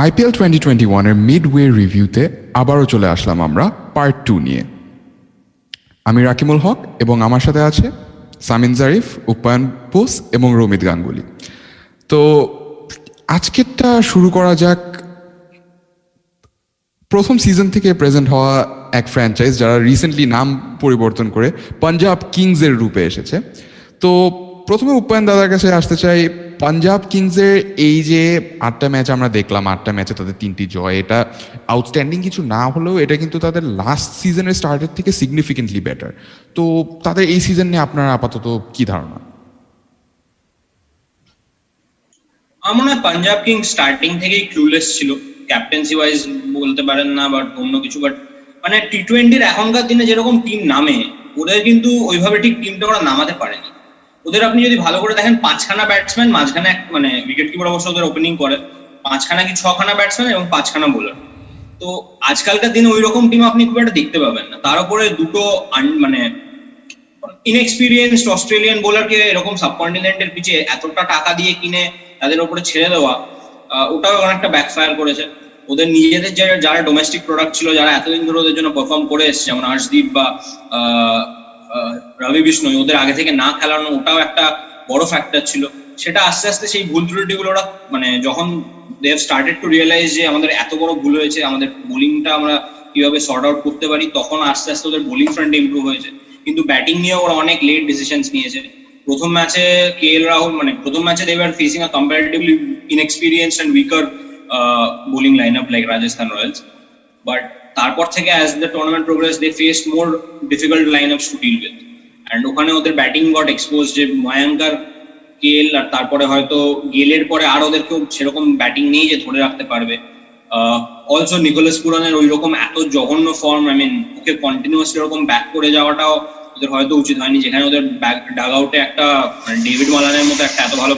IPL 2021-এর midway রিভিউতে আবারও চলে আসলাম আমরা পার্ট 2 নিয়ে। আমি রাকিমুল হক এবং আমার সাথে আছে সামিন জারিফ, উপায়ন বোস এবং রমিত গাঙ্গুলি। তো আজকেরটা শুরু করা যাক প্রথম সিজন থেকে প্রেজেন্ট হওয়া এক ফ্র্যাঞ্চাইজ যারা রিসেন্টলি নাম পরিবর্তন করে পাঞ্জাব কিংসের রূপে এসেছে। তো প্রথমে উপায়ন দাদার কাছে আসতে চাই, পাঞ্জাব কিংসের এই যে 8টা ম্যাচ আমরা দেখলাম, 8টা ম্যাচে তাদের 3টি জয়, এটা আউটস্ট্যান্ডিং কিছু না হলেও এটা কিন্তু তাদের লাস্ট সিজনের স্টার্টের থেকে সিগনিফিকেন্টলি বেটার। তো তাদের এই সিজন নিয়ে আপনার আপাতত কি ধারণা? আমার মনে হয় পাঞ্জাব কিংস স্টার্টিং থেকেই ক্লুলেস ছিল, ক্যাপ্টেন্সি ওয়াইজ বলতে পারেন না বাট অন্য কিছু, বাট মানে টি20-র এখনকার দিনে যেরকম টিম নামে ওদের কিন্তু ওইভাবে ঠিক টিমটা ওরা নামাতে পারেনি। ওদের আপনি যদি ভালো করে দেখেন 5খানা ব্যাটসম্যান, মাঝখানে মানে উইকেট কিপার অবশ্য ওদের ওপেনিং করে, 5খানা কি 6খানা ব্যাটসম্যান এবং 5খানা বোলার। তো আজকালকার দিনে ওই রকম টিম আপনি খুব একটা দেখতে পাবেন না। তার উপরে দুটো মানে ইনএক্সপিরিয়েন্সড অস্ট্রেলিয়ান বোলারকে এরকম সাবকন্টিনেন্টের পিচে এতটা টাকা দিয়ে কিনে তাদের উপরে ছেড়ে দেওয়া, ওটাও অনেকটা ব্যাকফায়ার করেছে। ওদের নিজেদের যারা ডোমেস্টিক প্রোডাক্ট ছিল, যারা এতদিন ধরে ওদের জন্য পারফর্ম করে এসছে, যেমন হর্ষদীপ বা রবি বিষ্ণই, ওদের আগে থেকে না খেলানো ওটাও একটা বড় ফ্যাক্টর ছিল। সেটা আস্তে আস্তে সেই ভুল ত্রুটিগুলো ওরা মানে যখন they have started to realise যে আমাদের এত বড় ভুল হয়েছে, আমাদের বোলিংটা আমরা কিভাবে সর্ট আউট করতে পারি, তখন আস্তে আস্তে ওদের বোলিং ফ্রন্টে ইমপ্রুভ হয়েছে। কিন্তু ব্যাটিং নিয়ে ওরা অনেক লেট ডিসিশনস নিয়েছে। প্রথম ম্যাচে কেএল রাহুল মানে প্রথম ম্যাচে they were facing a comparatively inexperienced and weaker bowling lineup like Rajasthan Royals, but তারপর থেকে as the tournament progress they faced more difficult lineups to deal with, and ওখানে ওদের ব্যাটিং গট এক্সপোজ, যে ময়াঙ্ক আর কেএল আর তারপরে হয়তো গেলের পরে আর ওদেরকেও সেরকম ব্যাটিং নেই যে ধরে রাখতে পারবে। অলসো নিকোলাস পুরানের ওই রকম এত জঘন্য form, I mean okay continuously এরকম ব্যাক করে যাওয়াটাও ওদের হয়তো উচিত হয়নি, যেখানে ওদের ডাগ আউটে একটা ডেভিড মালানের মতো একটা এত ভালো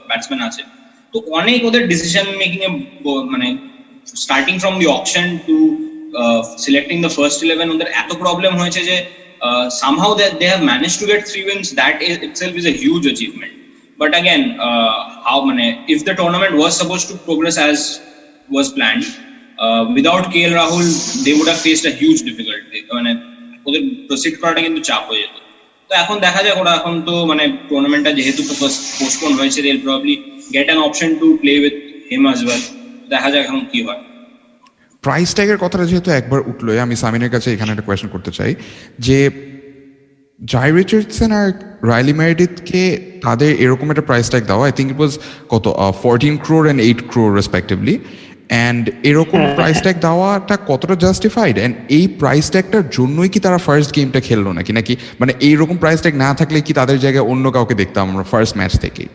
ব্যাটসম্যান আছে। তো অনেক ওদের ডিসিশন মেকিং এ মানে starting from the auction to selecting the first 11 ওদের এত প্রবলেম হয়েছে যে somehow they have managed to get 3 wins. That is itself is a huge achievement. But again, how many if the tournament was supposed to progress as was planned, without KL Rahul they would have faced a huge difficulty. মানে ওদের proceed করাটা কিন্তু চাপ হয়ে যেত। তো এখন দেখা যাক, ওরা এখন তো মানে টুর্নামেন্টটা যেহেতু পোস্টপোন হয়েছে, they'll probably get an option to play with him as well. দেখা যাক এখন কি হয়। প্রাইস ট্যাগের কথাটা যেহেতু একবার উঠলোই, আমি সামিনের কাছে এখানে একটা কোয়েশ্চেন করতে চাই যে জাই রিচার্ডসন আর রাইলি মেরিডিথকে তাদের এরকম একটা প্রাইস ট্যাগ দেওয়া, আই থিঙ্ক ইট ওয়াজ কত 14 crore and 8 crore respectively, and এরকম প্রাইস ট্যাগ দেওয়াটা কতটা জাস্টিফাইড, অ্যান্ড এই প্রাইস ট্যাগটার জন্যই কি তারা ফার্স্ট গেমটা খেললো নাকি নাকি মানে এইরকম প্রাইস ট্যাগ না থাকলে কি তাদের জায়গায় অন্য কাউকে দেখতাম আমরা ফার্স্ট ম্যাচ থেকেই?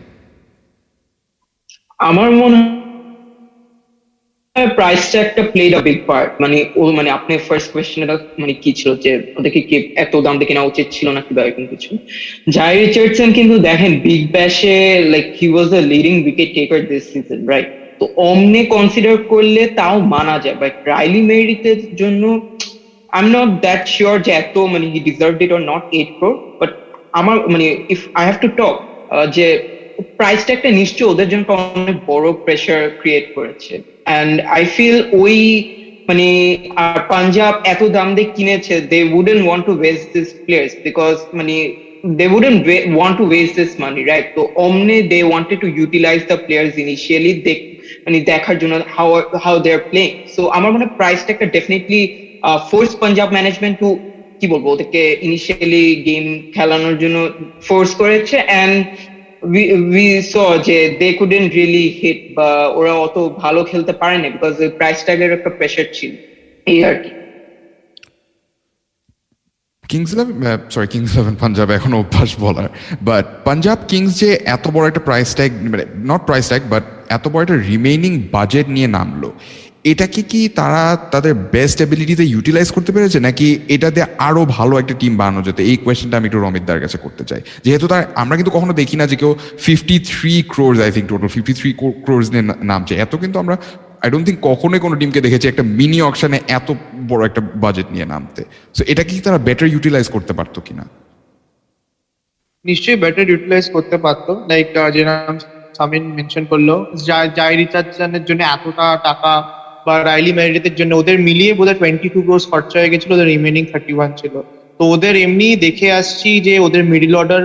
আমার মনে হয় প্রাইসটা একটা প্লেড আ বিগ পার্ট। মানে ও মানে আপনি ফার্স্ট কোয়েশ্চেনটা মানে কি ছিল যে ওদেরকে কি এত দাম দিয়ে কেনা উচিত ছিল নাকি বা এরকম কিছু। জাই রিচার্ডসন কিন্তু দেখেন বিগ ব্যাশে like he was the leading wicket taker this season, right? তো অমনে কনসিডার করলে তাও মানা যায়, বাট রাইলি মেরিডিথের জন্য I am not that sure যে এত মানে he deserved it or not 8 crore। But আমার মানে if I have to talk যে প্রাইসটা একটা নিশ্চয় ওদের জন্য অনেক বড় প্রেশার ক্রিয়েট করেছে, অ্যান্ড আই ফিল ওই মানে পাঞ্জাব এত দাম দিয়ে কিনেছে, they wouldn't want to waste this players because মানে they wouldn't want to waste this money, right? So omne they wanted to utilize the players initially, they মানে দেখার জন্য how they're playing. So আমার মনে হয় প্রাইসটা একটা definitely force Punjab management to কি বলবো ওদেরকে ইনিশিয়ালি গেম খেলানোর জন্য ফোর্স করেছে, and we saw যে they couldn't really hit বা ওরা অত ভালো খেলতে পারেনি বিকজ ওই প্রাইস ট্যাগের একটা প্রেশার ছিল এই আর কি। কিংস ইলেভেন পাঞ্জাব এখন অভ্যাস বলার, বাট পাঞ্জাব কিংস যে এত বড় একটা প্রাইস ট্যাগ মানে নট প্রাইস ট্যাগ বাট এত বড় একটা রিমেইনিং বাজেট নিয়ে নামলো, এটাকে কি তারা তাদের বেস্ট এবিলিটিতে ইউটিলাইজ করতে পেরেছে নাকি এটা দিয়ে আরো ভালো একটা টিম বানানো যেত? এই কোয়েশ্চেনটা আমি একটু রমিতদার কাছে করতে চাই, যেহেতু আমরা কিন্তু কখনো দেখি না যে কেউ 53 crores I think total 53 crores নিয়ে নামছে। এত কিন্তু আমরা আই ডোন্ট থিঙ্ক কখনোই কোনো টিমকে দেখেছি একটা মিনি অকশনে এত বড় একটা বাজেট নিয়ে নামতে। সো এটা কি তারা বেটার ইউটিলাইজ করতে পারতো কিনা? নিশ্চয়ই বেটার ইউটিলাইজ করতে পারতো। লাইক যে নাম সামিন মেনশন করলো, জাই রিচার্ডসনের জন্য এতটা টাকা বা রাইলি মেরিডিথের জন্য ওদের মিলিয়ে বোধহয় 22 ক্রোর্স খরচা হয়ে গেছিল, ওদের রিমেনিং 31 ছিল। তো ওদের এমনি দেখে আসছি যে ওদের মিডল অর্ডার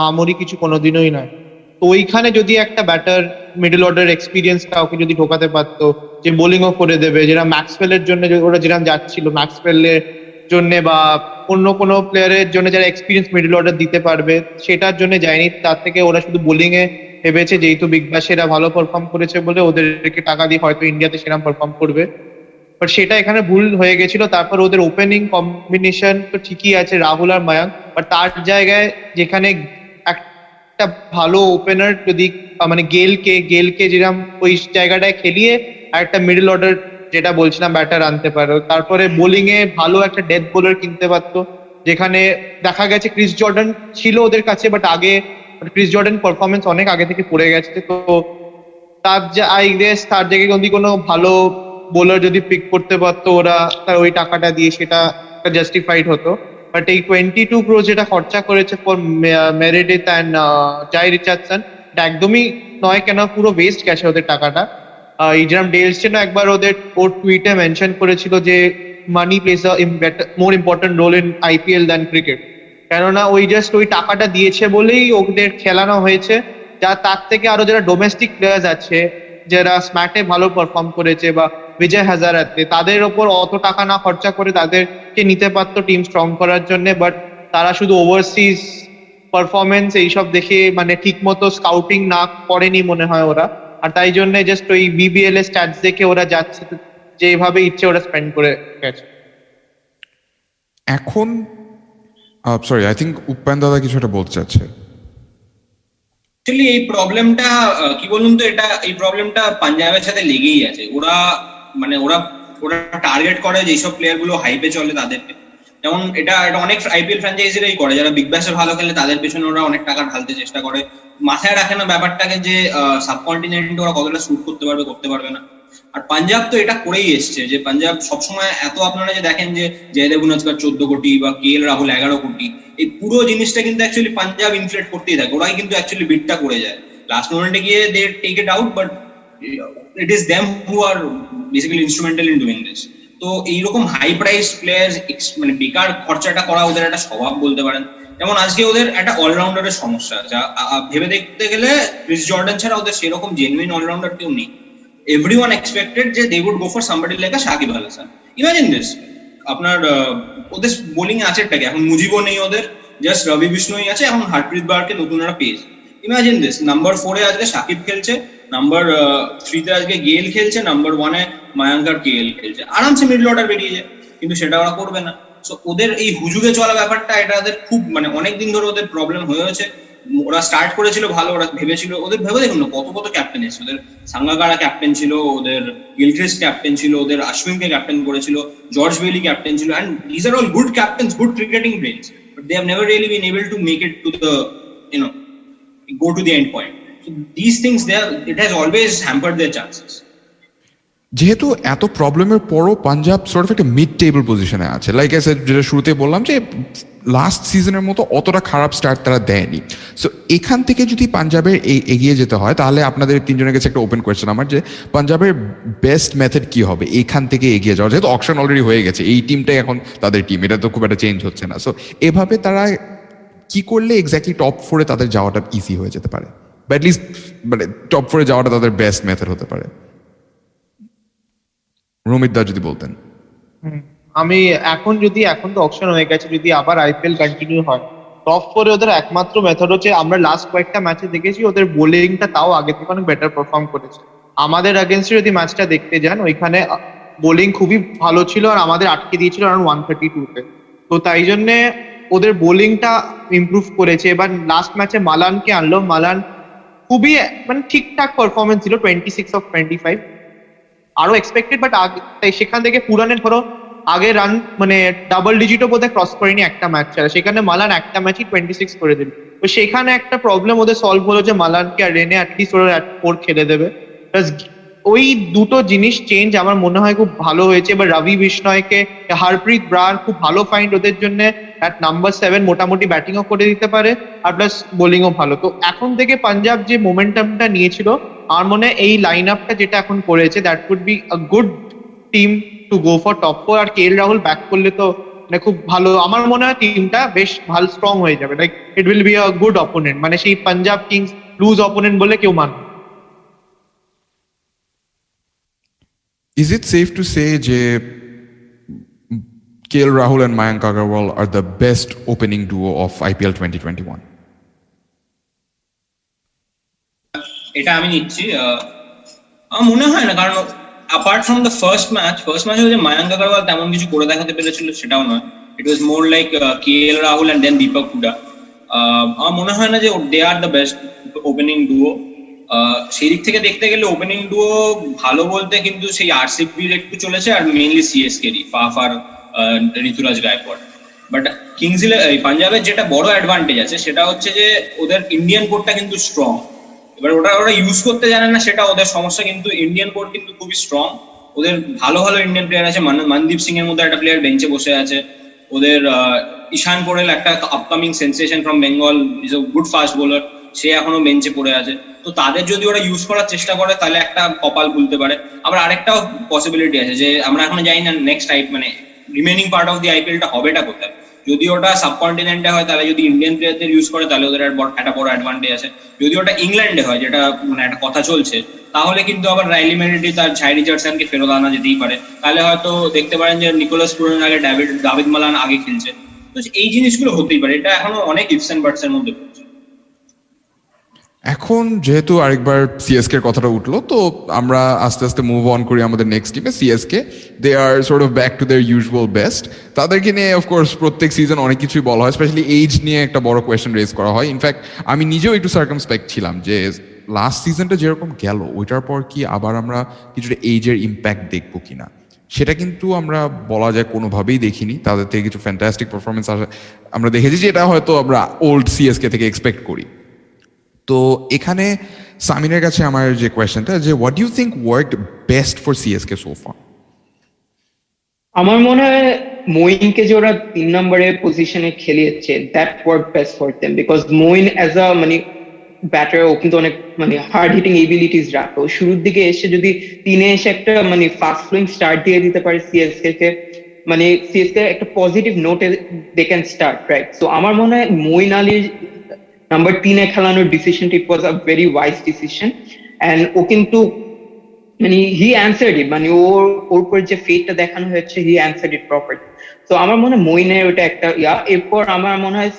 আমরি কিছু কোনোদিনই নয়। তো ওইখানে যদি একটা ব্যাটার মিডল অর্ডার এক্সপিরিয়েন্স কাউকে যদি ঢোকাতে পারতো, যে বোলিংও করে দেবে, যেটা ম্যাক্সওয়েলের জন্য ওরা যেরকম যাচ্ছিল, ম্যাক্সওয়েলের জন্য বা অন্য কোনো প্লেয়ারের জন্য যারা এক্সপিরিয়েন্স মিডল অর্ডার দিতে পারবে, সেটার জন্য যায়নি। তার থেকে ওরা শুধু বোলিং এ ভেবেছে, যেহেতু বিগ ব্যাশে এরা ভালো পারফর্ম করেছে বলে ওদেরকে টাকা দিয়ে হয়তো ইন্ডিয়াতে সেরকম পারফর্ম করবে, বাট সেটা এখানে ভুল হয়ে গেছিল। তারপর ওদের ওপেনিং কম্বিনেশন তো ঠিকই আছে, রাহুল আর মায়াঙ্ক, বাট তার জায়গায় যেখানে একটা ভালো ওপেনার যদি মানে গেলকে যেরকম ওই জায়গাটায় খেলিয়ে আর একটা মিডল অর্ডার যেটা বলছিলাম ব্যাটার আনতে পারো, তারপরে বোলিং এ ভালো একটা ডেথ বোলার কিনতে পারতো, যেখানে দেখা গেছে ক্রিস জর্ডান ছিল ওদের কাছে, বাট আগে ক্রিস জর্ডান পারফরমেন্স অনেক আগে থেকে পড়ে গেছে। তো তার আই গেস তার জায়গায় যদি কোনো ভালো বোলার যদি পিক করতে পারতো ওরা, তার ওই টাকাটা দিয়ে সেটা জাস্টিফাইড হতো। বাট এই 22 ক্রোর যেটা খরচা করেছে ফর মেরিডিথ অ্যান্ড জাই রিচার্ডসন, এটা একদমই নয়, কেন পুরো ওয়েস্ট গেছে ওদের টাকাটা। এই যেরকম ডেল স্টেন একবার ওর টুইটে মেনশন করেছিল যে money plays a more important role in IPL than cricket, কেননা ওই জাস্ট ওই টাকাটা দিয়েছে বলেই ওদের খেলানো হয়েছে। যা তার থেকে আরো যারা ডোমেস্টিক প্লেয়ার্স আছে, যারা স্ম্যাটে ভালো পারফর্ম করেছে বা বিজয় হাজারাতে, তাদের ওপর অত টাকা না খরচা করে তাদেরকে নিতে পারতো টিম স্ট্রং করার জন্য। বাট তারা শুধু ওভারসিজ পারফরমেন্স এইসব দেখে মানে ঠিক মতো স্কাউটিং না করেনি মনে হয় ওরা, আর তাই জন্য জাস্ট ওই বিবিএল এর স্ট্যাটস দেখে ওরা যাচ্ছে, যেভাবে ইচ্ছে ওরা স্পেন্ড করে গেছে। এখন সরি, আই থিঙ্ক উপায়ন দাদা কিছু একটা বলতে চাচ্ছে। অ্যাকচুয়ালি এই প্রবলেমটা কি বলুন তো, এই প্রবলেমটা পাঞ্জাবের সাথে লেগেই আছে। ওরা টার্গেট করে যেসব প্লেয়ার গুলো হাইপে চলে তাদেরকে, যেমন এটা অনেক আইপিএল ফ্র্যাঞ্চাইজিরাই করে, যারা বিগ ব্যাশে ভালো খেলে তাদের পেছনে ওরা অনেক টাকা ঢালতে চেষ্টা করে। মাথায় রাখে না ব্যাপারটাকে যে সাবকন্টিনেন্টে ওরা কতটা শুট করতে পারবে না। আর পাঞ্জাব তো এটা করেই এসছে, যে পাঞ্জাব সবসময় এত, আপনারা যে দেখেন যে জয়দেব উনাদকর 14 কোটি বা KL রাহুল 11 কোটি, এই পুরো জিনিসটা কিন্তু অ্যাকচুয়ালি পাঞ্জাব ইনফ্লেট করতেই থাকে, ওরাই কিন্তু অ্যাকচুয়ালি বিটটা করে যায়। লাস্ট মোমেন্টে গিয়ে they take it out, but it is them who are basically instrumental in doing this. তো এইরকম হাই প্রাইস প্লেয়ার মানে বেকার খরচাটা করা ওদের একটা স্বভাব বলতে পারেন। যেমন আজকে ওদের একটা অলরাউন্ডারের সমস্যা, যা ভেবে দেখতে গেলে ক্রিস জর্ডান ছাড়া ওদের সেরকম জেনুইন অলরাউন্ডার কেউ নেই। Everyone expected যে they would go for somebody like a Shakib Al Hasan. Imagine this, আপনার ওদের বোলিং আছে টাকে, এখন মুজিবও নেই ওদের, জাস্ট রবি বিষ্ণুই আছে, এখন হারপ্রীত বারকে নতুন একটা পেজ। ইমাজিন দিস, নাম্বার 4 এ আজকে সাকিব খেলছে, নাম্বার 3 তে আজকে গেল খেলছে, নাম্বার 1 এ মায়াঙ্ক আর KL খেলছে, আরামসে মিডল অর্ডার বেরিয়ে যায়, কিন্তু সেটা ওরা করবে না। সো ওদের এই হুজুগে চলা ব্যাপারটা, এটা ওদের খুব মানে অনেকদিন ধরে ওদের প্রবলেম হয়ে হয়েছে। ওরা স্টার্ট করেছিল ভালো, ওরা ভেবেছিল, ওদের ভেবে দেখুন না কত ক্যাপ্টেন এসেছে, ওদের সাঙ্গাকারা ক্যাপ্টেন ছিল, ওদের গিলক্রিস্ট ক্যাপ্টেন ছিল, ওদের অশ্বিনকে ক্যাপ্টেন করেছিল, জর্জ বেলি ক্যাপ্টেন ছিল, and this are all good captains, good cricketing brains, but they have never really been able to make it to the go to the end point. So these things, it has always hampered their chances. যেহেতু এত প্রবলেমের পরও Punjab sort of একটা mid table পজিশনে আছে, like I said, যেটা শুরুতে বললাম যে লাস্ট সিজনের মতো অতটা খারাপ স্টার্ট তারা দেয়নি। সো এখান থেকে যদি পাঞ্জাবের এগিয়ে যেতে হয়, তাহলে আপনাদের তিনজনের কাছে একটা ওপেন কোয়েশ্চেন আমার, যে পাঞ্জাবের বেস্ট মেথড কি হবে এখান থেকে এগিয়ে যাওয়া, যেহেতু অকশন অলরেডি হয়ে গেছে, এই টিমটাই এখন তাদের টিম, এটা তো খুব একটা চেঞ্জ হচ্ছে না। সো এভাবে তারা কি করলে এক্স্যাক্টলি টপ 4-এ তাদের যাওয়াটা ইজি হয়ে যেতে পারে, বা অ্যাটলিস্ট মানে টপ 4-এ যাওয়াটা তাদের বেস্ট মেথড হতে পারে? রমিত দা যদি বলতেন। আমি এখন তো অপশন হয়ে গেছে, যদি আবার আইপিএল কন্টিনিউ হয়, টপ 4-এ ওদের একমাত্র মেথড হচ্ছে, আমরা লাস্ট কয়েকটা ম্যাচে দেখেছি ওদের বোলিংটা তাও আগে থেকে অনেক বেটার পারফর্ম করেছে। আমাদের এগেইনস্টে যদি ম্যাচটা দেখতে যান, ওইখানে বোলিং খুবই ভালো ছিল, আর আমাদের আটকে দিয়েছিল অ্যারাউন্ড 132-তে। তো তাই জন্যে ওদের বোলিংটা ইমপ্রুভ করেছে। এবার লাস্ট ম্যাচে মালানকে আনলো, মালান খুবই মানে ঠিকঠাক পারফরমেন্স ছিল, 26 of 25, আরো এক্সপেক্টেড, বাট তাই সেখান থেকে পুরানের ধরো আগে রান মানে ডাবল ডিজিটও বোধহয় ক্রস করেনি একটা ম্যাচ ছাড়া, সেখানে মালান একটা ম্যাচই 26 করে দিল। তো সেখানে একটা প্রবলেম ওদের সলভ হলো যে মালানকে আর রেনে অ্যাটলিস্ট ওরা 4 খেলে দেবে। ওই দুটো জিনিস চেঞ্জ আমার মনে হয় খুব ভালো হয়েছে। এবার রবি বিষ্ণয়কে, হরপ্রীত ব্রার খুব ভালো ফাইন্ড ওদের জন্য, অ্যাট নাম্বার 7 মোটামুটি ব্যাটিংও করে দিতে পারে আর প্লাস বোলিংও ভালো। তো এখন থেকে পাঞ্জাব যে মোমেন্টামটা নিয়েছিল, আমার মনে হয় এই লাইন আপটা যেটা এখন করেছে that could be a good team to go for top 4। আর কে এল রাহুল ব্যাক করলে তো মানে খুব ভালো, আমার মনে হয় টিমটা বেশ ভালো স্ট্রং হয়ে যাবে। Like it will be a good opponent, মানে সেই পাঞ্জাব কিংস লুজ অপোনেন্ট বলে কেউ মানবে। Is it safe to say যে KL Rahul and Mayank Agarwal are the best opening duo of IPL 2021? এটা আমি নিচ্ছি। আমার মনে হয় না, কারণ অ্যাপার্ট ফ্রম দ্য ফার্স্ট ম্যাচে যে মায়াঙ্ক আগরওয়াল তেমন কিছু করে দেখাতে পেরেছিল সেটাও নয়। It was more like KL Rahul and then Deepak Hooda. আমার মনে হয় না যে they are the best opening duo. সেই দিক থেকে দেখতে গেলে ওপেনিং ডুও ভালো বলতে কিন্তু সেই আরসিবির একটু চলেছে, আর মেইনলি সিএসকেরই ফাফ আর ঋতুরাজ গায়কোয়াড়। বাট কিংস পাঞ্জাবের যেটা বড় অ্যাডভান্টেজ আছে সেটা হচ্ছে যে ওদের ইন্ডিয়ান কোর্টটা কিন্তু স্ট্রং। এবার ওরা ইউজ করতে জানে না, সেটা ওদের সমস্যা, কিন্তু ইন্ডিয়ান কোর্ট কিন্তু খুবই স্ট্রং। ওদের ভালো ভালো ইন্ডিয়ান প্লেয়ার আছে, মনদীপ সিং এর মধ্যে একটা প্লেয়ার বেঞ্চে বসে আছে। ওদের ঈশান পোরেল একটা upcoming sensation from Bengal, is a good fast bowler, সে এখনো বেঞ্চে পড়ে আছে। তো তাদের যদি ওরা ইউজ করার চেষ্টা করে তাহলে একটা কপাল খুলতে পারে। আবার আরেকটাও পসিবিলিটি আছে যে আমরা এখনো জানি না নেক্সট মানে রিমেনিং পার্ট অফ দি আইপিএলটা হবেটা কোথায়। যদি ওটা সাবকন্টিনেন্টে হয় তাহলে যদি ইন্ডিয়ান প্লেয়ারদের ইউজ করে তাহলে ওদের একটা বড় অ্যাডভান্টেজ আছে। যদি ওটা ইংল্যান্ডে হয়, যেটা মানে একটা কথা চলছে, তাহলে কিন্তু আবার রাইলি মেরিডি তার ঝাই রিচার্ডসনকে ফেরত আনা যেতেই পারে। তাহলে হয়তো দেখতে পারেন যে নিকোলাস পুরানের আগে দাভিদ মালান আগে খেলছে। তো এই জিনিসগুলো হতেই পারে, এটা এখনো অনেক ইফস এন্ড বাটস এর মধ্যে পড়ছে। এখন যেহেতু আরেকবার সিএসকে এর কথাটা উঠলো, তো আমরা আস্তে আস্তে মুভ অন করি আমাদের নেক্সট টিমে। CSK, they are sort of back to their usual best. তাদেরকে নিয়ে অফকোর্স প্রত্যেক সিজন অনেক কিছুই বলা হয়, স্পেশালি এইজ নিয়ে একটা বড় কোয়েশ্চেন রেজ করা হয়। ইনফ্যাক্ট আমি নিজেও একটু সার্কামস্পেক্ট ছিলাম যে লাস্ট সিজনটা যেরকম গেল ওইটার পর কি আবার আমরা কিছুটা এইজের ইম্প্যাক্ট দেখবো কিনা, সেটা কিন্তু আমরা বলা যায় কোনোভাবেই দেখিনি। তাদের থেকে কিছু ফ্যান্টাস্টিক পারফরমেন্স আমরা দেখেছি, যেটা হয়তো আমরা ওল্ড সিএসকে থেকে এক্সপেক্ট করি। তো এখানে সামিনের কাছে আমার যে কোয়েশ্চেনটা, যে what do you think worked best for CSK so far? আমার মনে হয় মঈনকে যে ওরা 3 নম্বরে পজিশনে খেলিয়েছে, that work best for them, because Moeen as a মানে ব্যাটার ও কিন্তু অনেক মানে হার্ড হিটিং এবিলিটিস রাখে। শুরুর দিকে এসে যদি 3-এ এসে একটা মানে ফাস্ট ফ্লোয়িং স্টার্ট দিয়ে দিতে পারে সিএসকে কে, মানে সিএসকে একটা পজিটিভ নোটে they can start, right? So আমার মনে হয় মঈন আলীর নাম্বার 3-এ খেলানোর ডিসিশনটি it was a very wise decision. And ও কিন্তু মানে হি অ্যান্সার্ড ইট, মানে ওর উপর যে ফেটটা দেখানো হয়েছে হি অ্যান্সার্ড ইট প্রপারলি। তো আমার মনে হয় মঈনের ওটা একটা এরপর আমার মনে হয়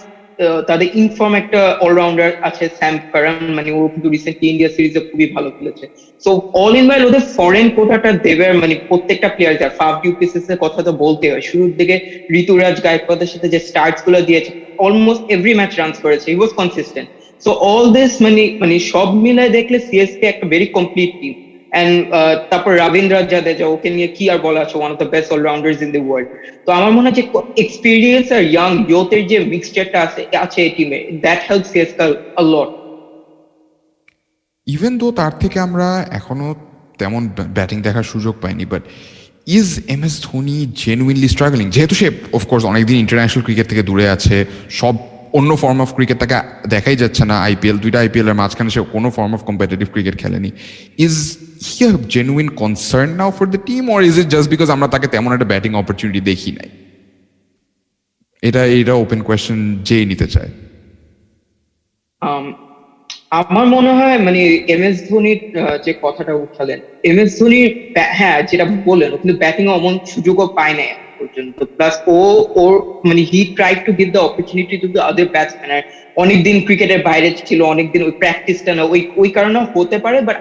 তাদের ইনফর্ম একটা অলরাউন্ডার আছে স্যাম কারান, মানে ও কিন্তু রিসেন্টলি ইন্ডিয়া সিরিজে খুবই ভালো খেলেছে। সো অল ইন ওয়াইল ওদের ফরেন কোটাটা দেবের মানে প্রত্যেকটা প্লেয়ার, যার ফাফ ডিউপ্লেসিস এর কথা তো বলতে হয়, শুরুর দিকে ঋতুরাজ গায়কোয়াড়ের সাথে যে স্টার্টস গুলো দিয়েছে, অলমোস্ট এভরি ম্যাচ রানস করেছে, হি ওয়াজ কনসিস্টেন্ট। সো অল দিস মানে সব মিলায় দেখলে সিএসকে একটা ভেরি কমপ্লিট টিম। এন্ড তারপর রবীন্দ্র জাদেজা, ওকে নিয়ে কি আর বলা আছে, one of the best all-rounders in the world. তো আমার মনে হয় যে এক্সপিরিয়েন্স আর ইয়ুথের যে মিক্সচারটা আছে এই টিমে, that helps CSK a lot. Even though তার থেকে আমরা এখনো তেমন ব্যাটিং দেখার সুযোগ পাইনি, but is MS Dhoni genuinely struggling? যেহেতু সে অফকোর্স অনেকদিন ইন্টারন্যাশনাল ক্রিকেট থেকে দূরে আছে, সব অন্য ফর্ম অফ ক্রিকেট তাকে দেখাই যাচ্ছে না। দুইটা আইপিএল এর মাঝখানে সে কোনো ফর্ম অফ কম্পিটিটিভ ক্রিকেট খেলেনি। Is he a genuine concern now for the team, or is it just because আমরা তাকে তেমন একটা ব্যাটিং অপরচুনিটি দেখি নাই? এটা ওপেন কোয়েশ্চেন যেই নিতে চায়। আমার মনে হয় মানে MS ধোনির যে কথাটা উঠালেন, MS ধোনির হ্যাঁ যেটা বললেন, কিন্তু ব্যাটিং অমন সুযোগও পায় না এখন পর্যন্ত। প্লাস ওর মানে he try to give the opportunity to the other batsman. আর অনেকদিন ক্রিকেটের বাইরে ছিল, অনেকদিন ওই প্র্যাকটিসটা না, ওই কারণে হতে পারে। বাট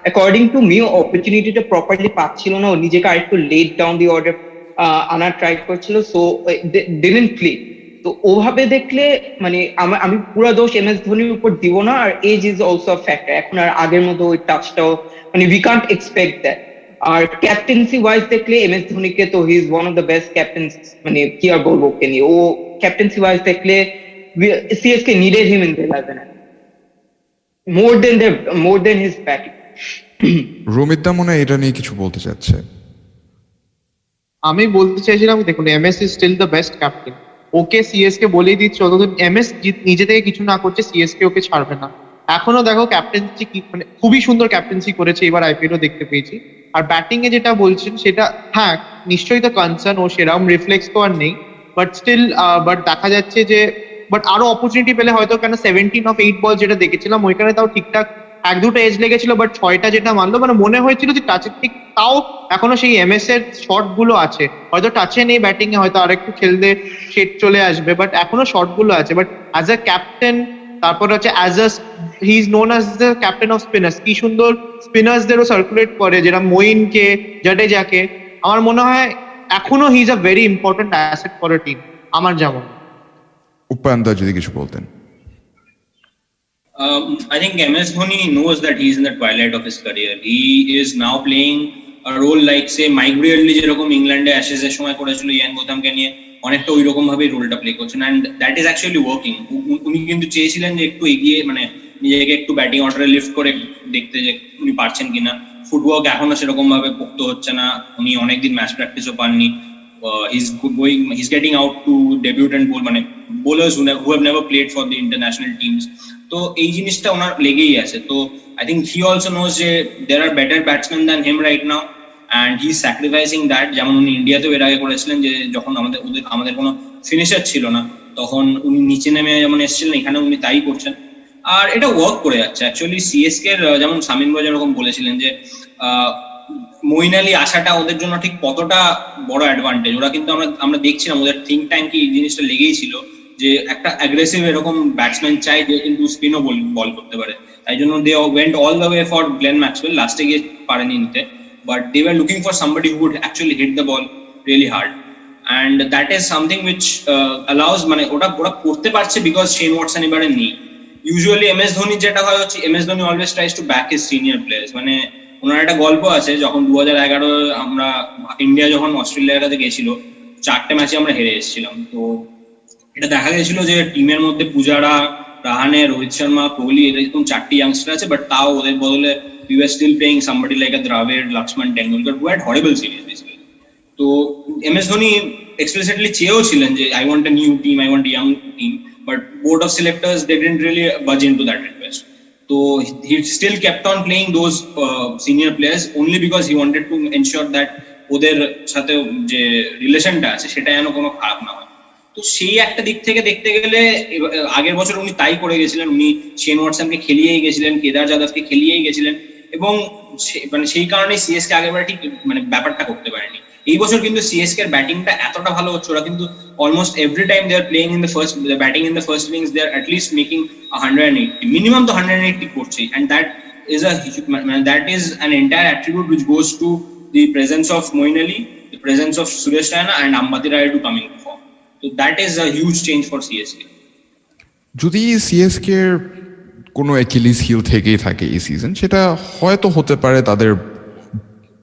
অ্যাকর্ডিং টু মি অপরচুনিটিটা প্রপারলি পাচ্ছিল না, ও নিজেকে আরেকটু লেট ডাউন দি অর্ডার আনার ট্রাই করছিল, সো ডিডন্ট ক্লিক। তো ওভাবে দেখলে মানে আমি পুরো দোষ MS ধোনির উপর দিব না। আর age is also a factor, এখন আর আগের মতো ওই টাচটাও মানে উই কান্ট এক্সপেক্ট দ্যাট। আর ক্যাপ্টেন্সি ওয়াইজ দেখলে MS ধোনিকে তো he is one of the best captains, মানে কি আর বলবো ওকে নিয়ে। ও ক্যাপ্টেন্সি ওয়াইজ দেখলে CSK needed him in the 11 more than his batting. Romit da মনে হয় এটা নিয়ে কিছু বলতে চাচ্ছে। আমি বলতে চাইছিলাম, দেখুন MS is still the best captain. ওকে সিএসকে বলেই দিচ্ছে, যতদিন এমএস নিজে থেকে কিছু না করছে সিএসকে ওকে ছাড়বে না। এখনো দেখো ক্যাপ্টেন্সি কি, মানে খুবই সুন্দর ক্যাপ্টেন্সি করেছে, এবার আইপিএলও দেখতে পেয়েছি। আর ব্যাটিং এ যেটা বলছেন সেটা হ্যাঁ নিশ্চয়ই তো কনসার্ন, ও সেরকম রিফ্লেক্স তো আর নেই, বাট স্টিল বাট দেখা যাচ্ছে যে বাট আরো অপরচুনিটি পেলে হয়তো, কেন 17 of 8 বল যেটা দেখেছিলাম ওইখানে তাও ঠিকঠাক এক দুটো এজ লেগেছিল, বাট 6টা যেটা মানলো মানে মনে হয়েছিল যে টাচের ঠিক, তাও এখনো সেই এমএস এর শট গুলো আছে, হয়তো টাচে নেই ব্যাটিং এ, হয়তো আরেকটু খেললে শেড চলে আসবে, বাট এখনো শট গুলো আছে। বাট অ্যাজ আ ক্যাপ্টেন, তারপর হচ্ছে as a he is known as the captain of spinners, কি সুন্দর স্পিনার্সদেরও সার্কুলেট করে, যেটা মঈনকে, জাডেজাকে। আমার মনে হয় এখনো he is a very important asset for a team, আমার যেমন। উপায়ন দা যদি কিছু বলতেন। I think MS Dhoni knows that he is in the twilight of his career. He is now playing a role like say Mike Brearley যেরকম ইংল্যান্ডে Ashes এর সময় করেছিল ইয়ান বোথামকে নিয়ে, অনেকটা ওই রকম ভাবে রোলটা প্লে করছেন, and that is actually working. উনি কিন্তু চেয়েছিলেন যে একটু এগিয়ে, মানে নিজেকে একটু ব্যাটিং অর্ডারে লিফট করে দেখতে যে উনি পারছেন কিনা। ফুটওয়ার্ক এখনো সেরকম ভাবে পোক্ত হচ্ছে না, উনি অনেকদিন ম্যাচ প্র্যাকটিসও পাননি। He's getting out to debutant bowlers who have never played for the international teams. তো এই জিনিসটা ওনার লেগেই আছে। তো I think he also knows যে there are better batsmen than him right now and he is sacrificing that. যেমন উনি ইন্ডিয়াতেও এর আগে করেছিলেন, যে যখন আমাদের কোনো ফিনিশার ছিল না তখন উনি নিচে নেমে যেমন এসেছিলেন, এখানে উনি তাই করছেন, আর এটা ওয়ার্ক করে যাচ্ছে। অ্যাকচুয়ালি সিএসকে যেমন সামিন ভাই যেরকম বলেছিলেন যে মঈন আলী আসাটা ওদের জন্য ঠিক কতটা বড় অ্যাডভান্টেজ, ওরা কিন্তু আমরা দেখছিলাম ওদের থিঙ্ক ট্যাঙ্কে এই জিনিসটা লেগেই ছিল যে একটা অ্যাগ্রেসিভ এরকম ব্যাটসম্যান চাই যে কিন্তু স্পিনও বল করতে পারে। তাই জন্য they went all the way for Glenn Maxwell, লাস্টে গিয়ে পারেনি নিতে, but they were looking for somebody who would actually hit the ball really hard, and that is something which allows, মানে ওরা করতে পারছে বিকজ শেন ওয়াটসন এবারে নেই। ইউজুয়ালি এমএস ধোনি যেটা হয় হচ্ছে, MS Dhoni always tries to back his senior players. মানে ওনার একটা গল্প আছে, যখন 2011 আমরা ইন্ডিয়া যখন অস্ট্রেলিয়ার কাছে গেছিল, 4টে ম্যাচে আমরা হেরে এসেছিলাম। তো এটা দেখা গেছিল যে টিমের মধ্যে পূজারা, রাহানে, রোহিত শর্মা, কোহলি এরকম 4টি ইয়াংস্টার আছে, বাট তাও ওদের বদলে we were still playing somebody like a Dravid, Lakshman, Tendulkar who had horrible series basically. তো এমএস ধোনি এক্সপ্লিসিটলি চেয়েও ছিলেন যে I want a new team, I want a young team, but board of selectors they didn't really budge into that request. So he still kept on playing those senior players only because he wanted to ensure that ওদের সাথে যে রিলেশনটা আছে সেটা যেন কোনো খারাপ না হয়। তো সেই একটা দিক থেকে দেখতে গেলে আগের বছর উনি তাই করে গেছিলেন, উনি শেন ওয়াটসনকে খেলিয়েই গেছিলেন, কেদার যাদবকে খেলিয়েই গেছিলেন, এবং সেই কারণে সিএসকে আগেরবার ঠিক ব্যাপারটা করতে পারেনি। এই বছর কিন্তু সিএসকে এর ব্যাটিংটা এতটা ভালো হচ্ছে, ওরা কিন্তু almost every time they are playing in the first batting in the first innings they are at least making 180, minimum তো 180 করছেই, and that is an entire attribute which goes to the presence of Moeen Ali, the presence of Suresh Raina and Ambati Rayudu coming to form. So that is a huge change for CSK. যদি CSK কোনো Achilles hill থেকেই থাকে এই season, সেটা হয়তো হতে পারে তাদের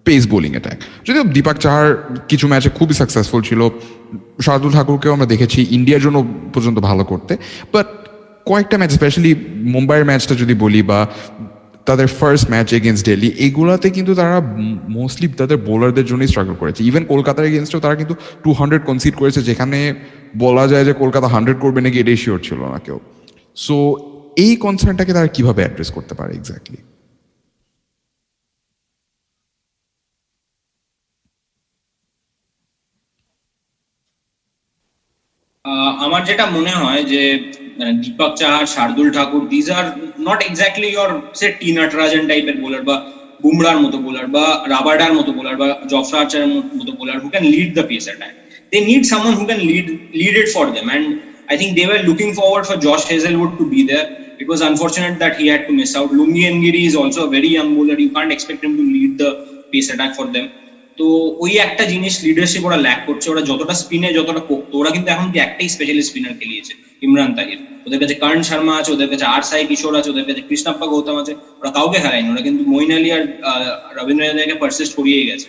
পেস বোলিং অ্যাটাক। যদিও দীপক চাহার কিছু ম্যাচে খুবই সাকসেসফুল ছিল, শার্দুল ঠাকুরকেও আমরা দেখেছি ইন্ডিয়ার জন্য পর্যন্ত ভালো করতে, বাট কয়েকটা ম্যাচ স্পেশালি মুম্বাইয়ের ম্যাচটা যদি বলি বা তাদের ফার্স্ট ম্যাচ এগেনস্ট দিল্লি, এগুলাতে কিন্তু তারা মোস্টলি তাদের বোলারদের জন্যই স্ট্রাগল করেছে। ইভেন কলকাতার এগেনস্টেও তারা কিন্তু 200 কনসিড করেছে, যেখানে বলা যায় যে কলকাতা 100 করবে নাকি এটাই শিওর ছিল না কেউ। সো এই কনসার্নটাকে তারা কিভাবে অ্যাড্রেস করতে পারে এক্স্যাক্টলি? আমার যেটা মনে হয় যে Deepak Chahar, Shardul Thakur, these are not exactly your say T Natarajan টাইপের বোলার, বা বুমরার মতো বোলার, বা রাবার্ডার মতো বোলার, বা জফরা আর্চারের মতো bowler who can lead the pace attack. They need someone who can lead it for them, and I think they were looking forward for Josh Hazelwood to be there. It was unfortunate that he had to miss out. Lungi Ngiri is also a very young bowler, you can't expect him to lead the pace attack for them. তো ওই একটা জিনিস leadership ওরা lack করছে। ওরা যতটা স্পিনে যতটা করতো, ওরা কিন্তু এখন কি একটাই স্পেশালিস্ট স্পিনার খেলিয়েছে, ইমরান তাহির। ওদের কাছে কারণ শর্মা আছে, ওদের কাছে আর সাই কিশোর আছে, ওদের কাছে কৃষ্ণাপ্পা গৌতম আছে, ওরা কাউকে হারায়নি। ওরা কিন্তু মঈন আলী আর রবীন্দ্র জাদেজাকে পারসিস্ট করিয়েই গেছে।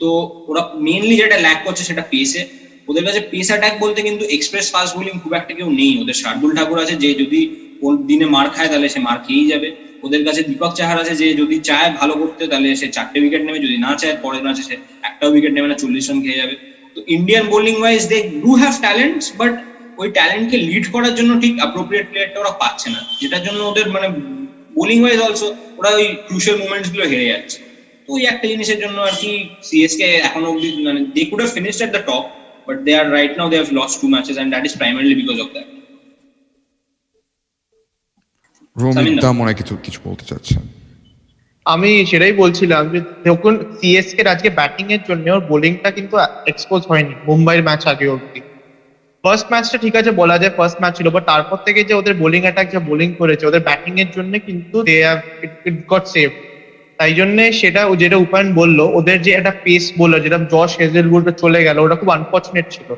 তো ওরা মেইনলি যেটা ল্যাক করছে সেটা পেসে। ওদের কাছে পেস অ্যাটাক বলতে কিন্তু এক্সপ্রেস ফাস্ট বোলিং খুব একটা কেউ নেই। ওদের শার্দুল ঠাকুর আছে, যে যদি কোন দিনে মার খায় তাহলে সে মার খেয়েই যাবে। ওদের কাছে দীপক চাহার আছে, যে যদি চায় ভালো করতে তাহলে সে 4টে উইকেট নেবে, যদি না চায় পরের ম্যাচে সে একটাও উইকেট নেবে না, 40 রান খেয়ে যাবে। তো Indian bowling wise they do have talents, but ওই ট্যালেন্টকে লিড করার জন্য ঠিক অ্যাপ্রোপ্রিয়েট প্লেয়ারটা ওরা পাচ্ছে না, যেটার জন্য ওদের মানে বোলিং ওয়াইজ অলসো ওরা ওই ক্রুশিয়াল মোমেন্টস গুলো হেরে যাচ্ছে। তো ওই একটা জিনিসের জন্য আর কি সিএসকে এখনো অব্দি মানে they could have finished at the top, but they are right now they have lost 2 matches and that is primarily because of that. Romit da মনে হয় কিছু বলতে চাচ্ছেন। আমি সেটাই বলছিলাম যে যখন সিএসকে আজকে ব্যাটিং এর জন্য ওর বোলিংটা কিন্তু এক্সপোজ হয়নি মুম্বাইয়ের ম্যাচ আগে অব্দি। ফার্স্ট ম্যাচটা ঠিক আছে বলা যায় ফার্স্ট ম্যাচ ছিল, বাট তারপর থেকে যে ওদের বোলিং অ্যাটাক যে বোলিং করেছে ওদের ব্যাটিং এর জন্য কিন্তু they have it got save. তাই জন্য সেটা যেটা উপায়ন বললো, ওদের যে একটা পেস বোলার যেটা জশ হেজেলউড চলে গেল ওটা খুব আনফর্চুনেট ছিল।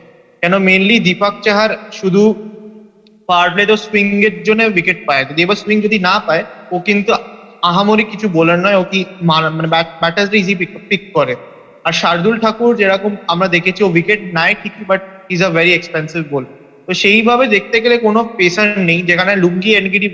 কেন মেইনলি দীপক চাহার শুধু পাওয়ার প্লে তো সুইং এর জন্য উইকেট পায়, যদি এবার সুইং যদি না পায় ও কিন্তু আহামরি কিছু বোলার নয়, ও কি মানে ব্যাটার্স ইজি পিক করে। আর শার্দুল ঠাকুর যেরকম আমরা দেখেছি ও উইকেট নেয় ঠিকই, but is a very expensive bowl. তো সেইভাবে দেখতে গেলে কোনো পেসার নেই, যেখানে লুঙ্গি এনগিরি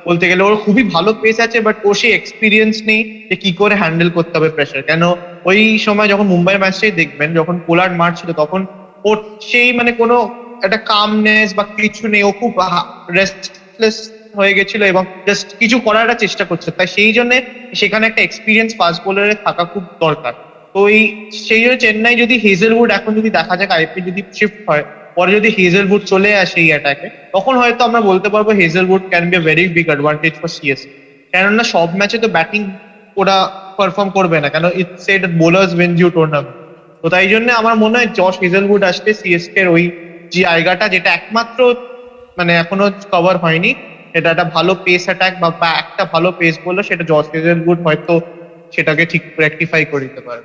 বলতে গেলে ওর খুবই ভালো পেস আছে, বাট ও সেই এক্সপিরিয়েন্স নেই যে কি করে হ্যান্ডেল করতে হবে প্রেশার। কেন ওই সময় যখন মুম্বাই ম্যাচটাই দেখবেন যখন পোলার্ড মারছিল তখন ওর সেই মানে কোনো একটা কামনেস বা কিছু নেই, ও খুব রেস্টলেস হয়ে গেছিল এবং জাস্ট কিছু করার একটা চেষ্টা করছে। তাই সেই জন্য সেখানে একটা এক্সপিরিয়েন্স ফাস্ট বোলারের থাকা খুব দরকার। তো সেই জন্য চেন্নাই যদি হেজেলউড এখন যদি দেখা যাক আইপিএল যদি শিফট হয়, পরে যদি হেজেলউড চলে আসে এই অ্যাটাকে, তখন হয়তো আমরা বলতে পারবো Hazlewood can B a very big advantage for CSK. কেননা সব ম্যাচে তো ব্যাটিং ওরা পারফর্ম করবে না, কেন it's said bowlers win you tournament. তো তাই জন্য আমার মনে হয় জশ হেজেলউড আসলে সিএসকে ওই জায়গাটা যেটা একমাত্র মানে এখনো কভার হয়নি, এটা একটা ভালো পেস অ্যাটাক বা একটা ভালো পেস বললো, সেটা জশ হেজেলউড হয়তো সেটাকে ঠিক রেকটিফাই করে দিতে পারে।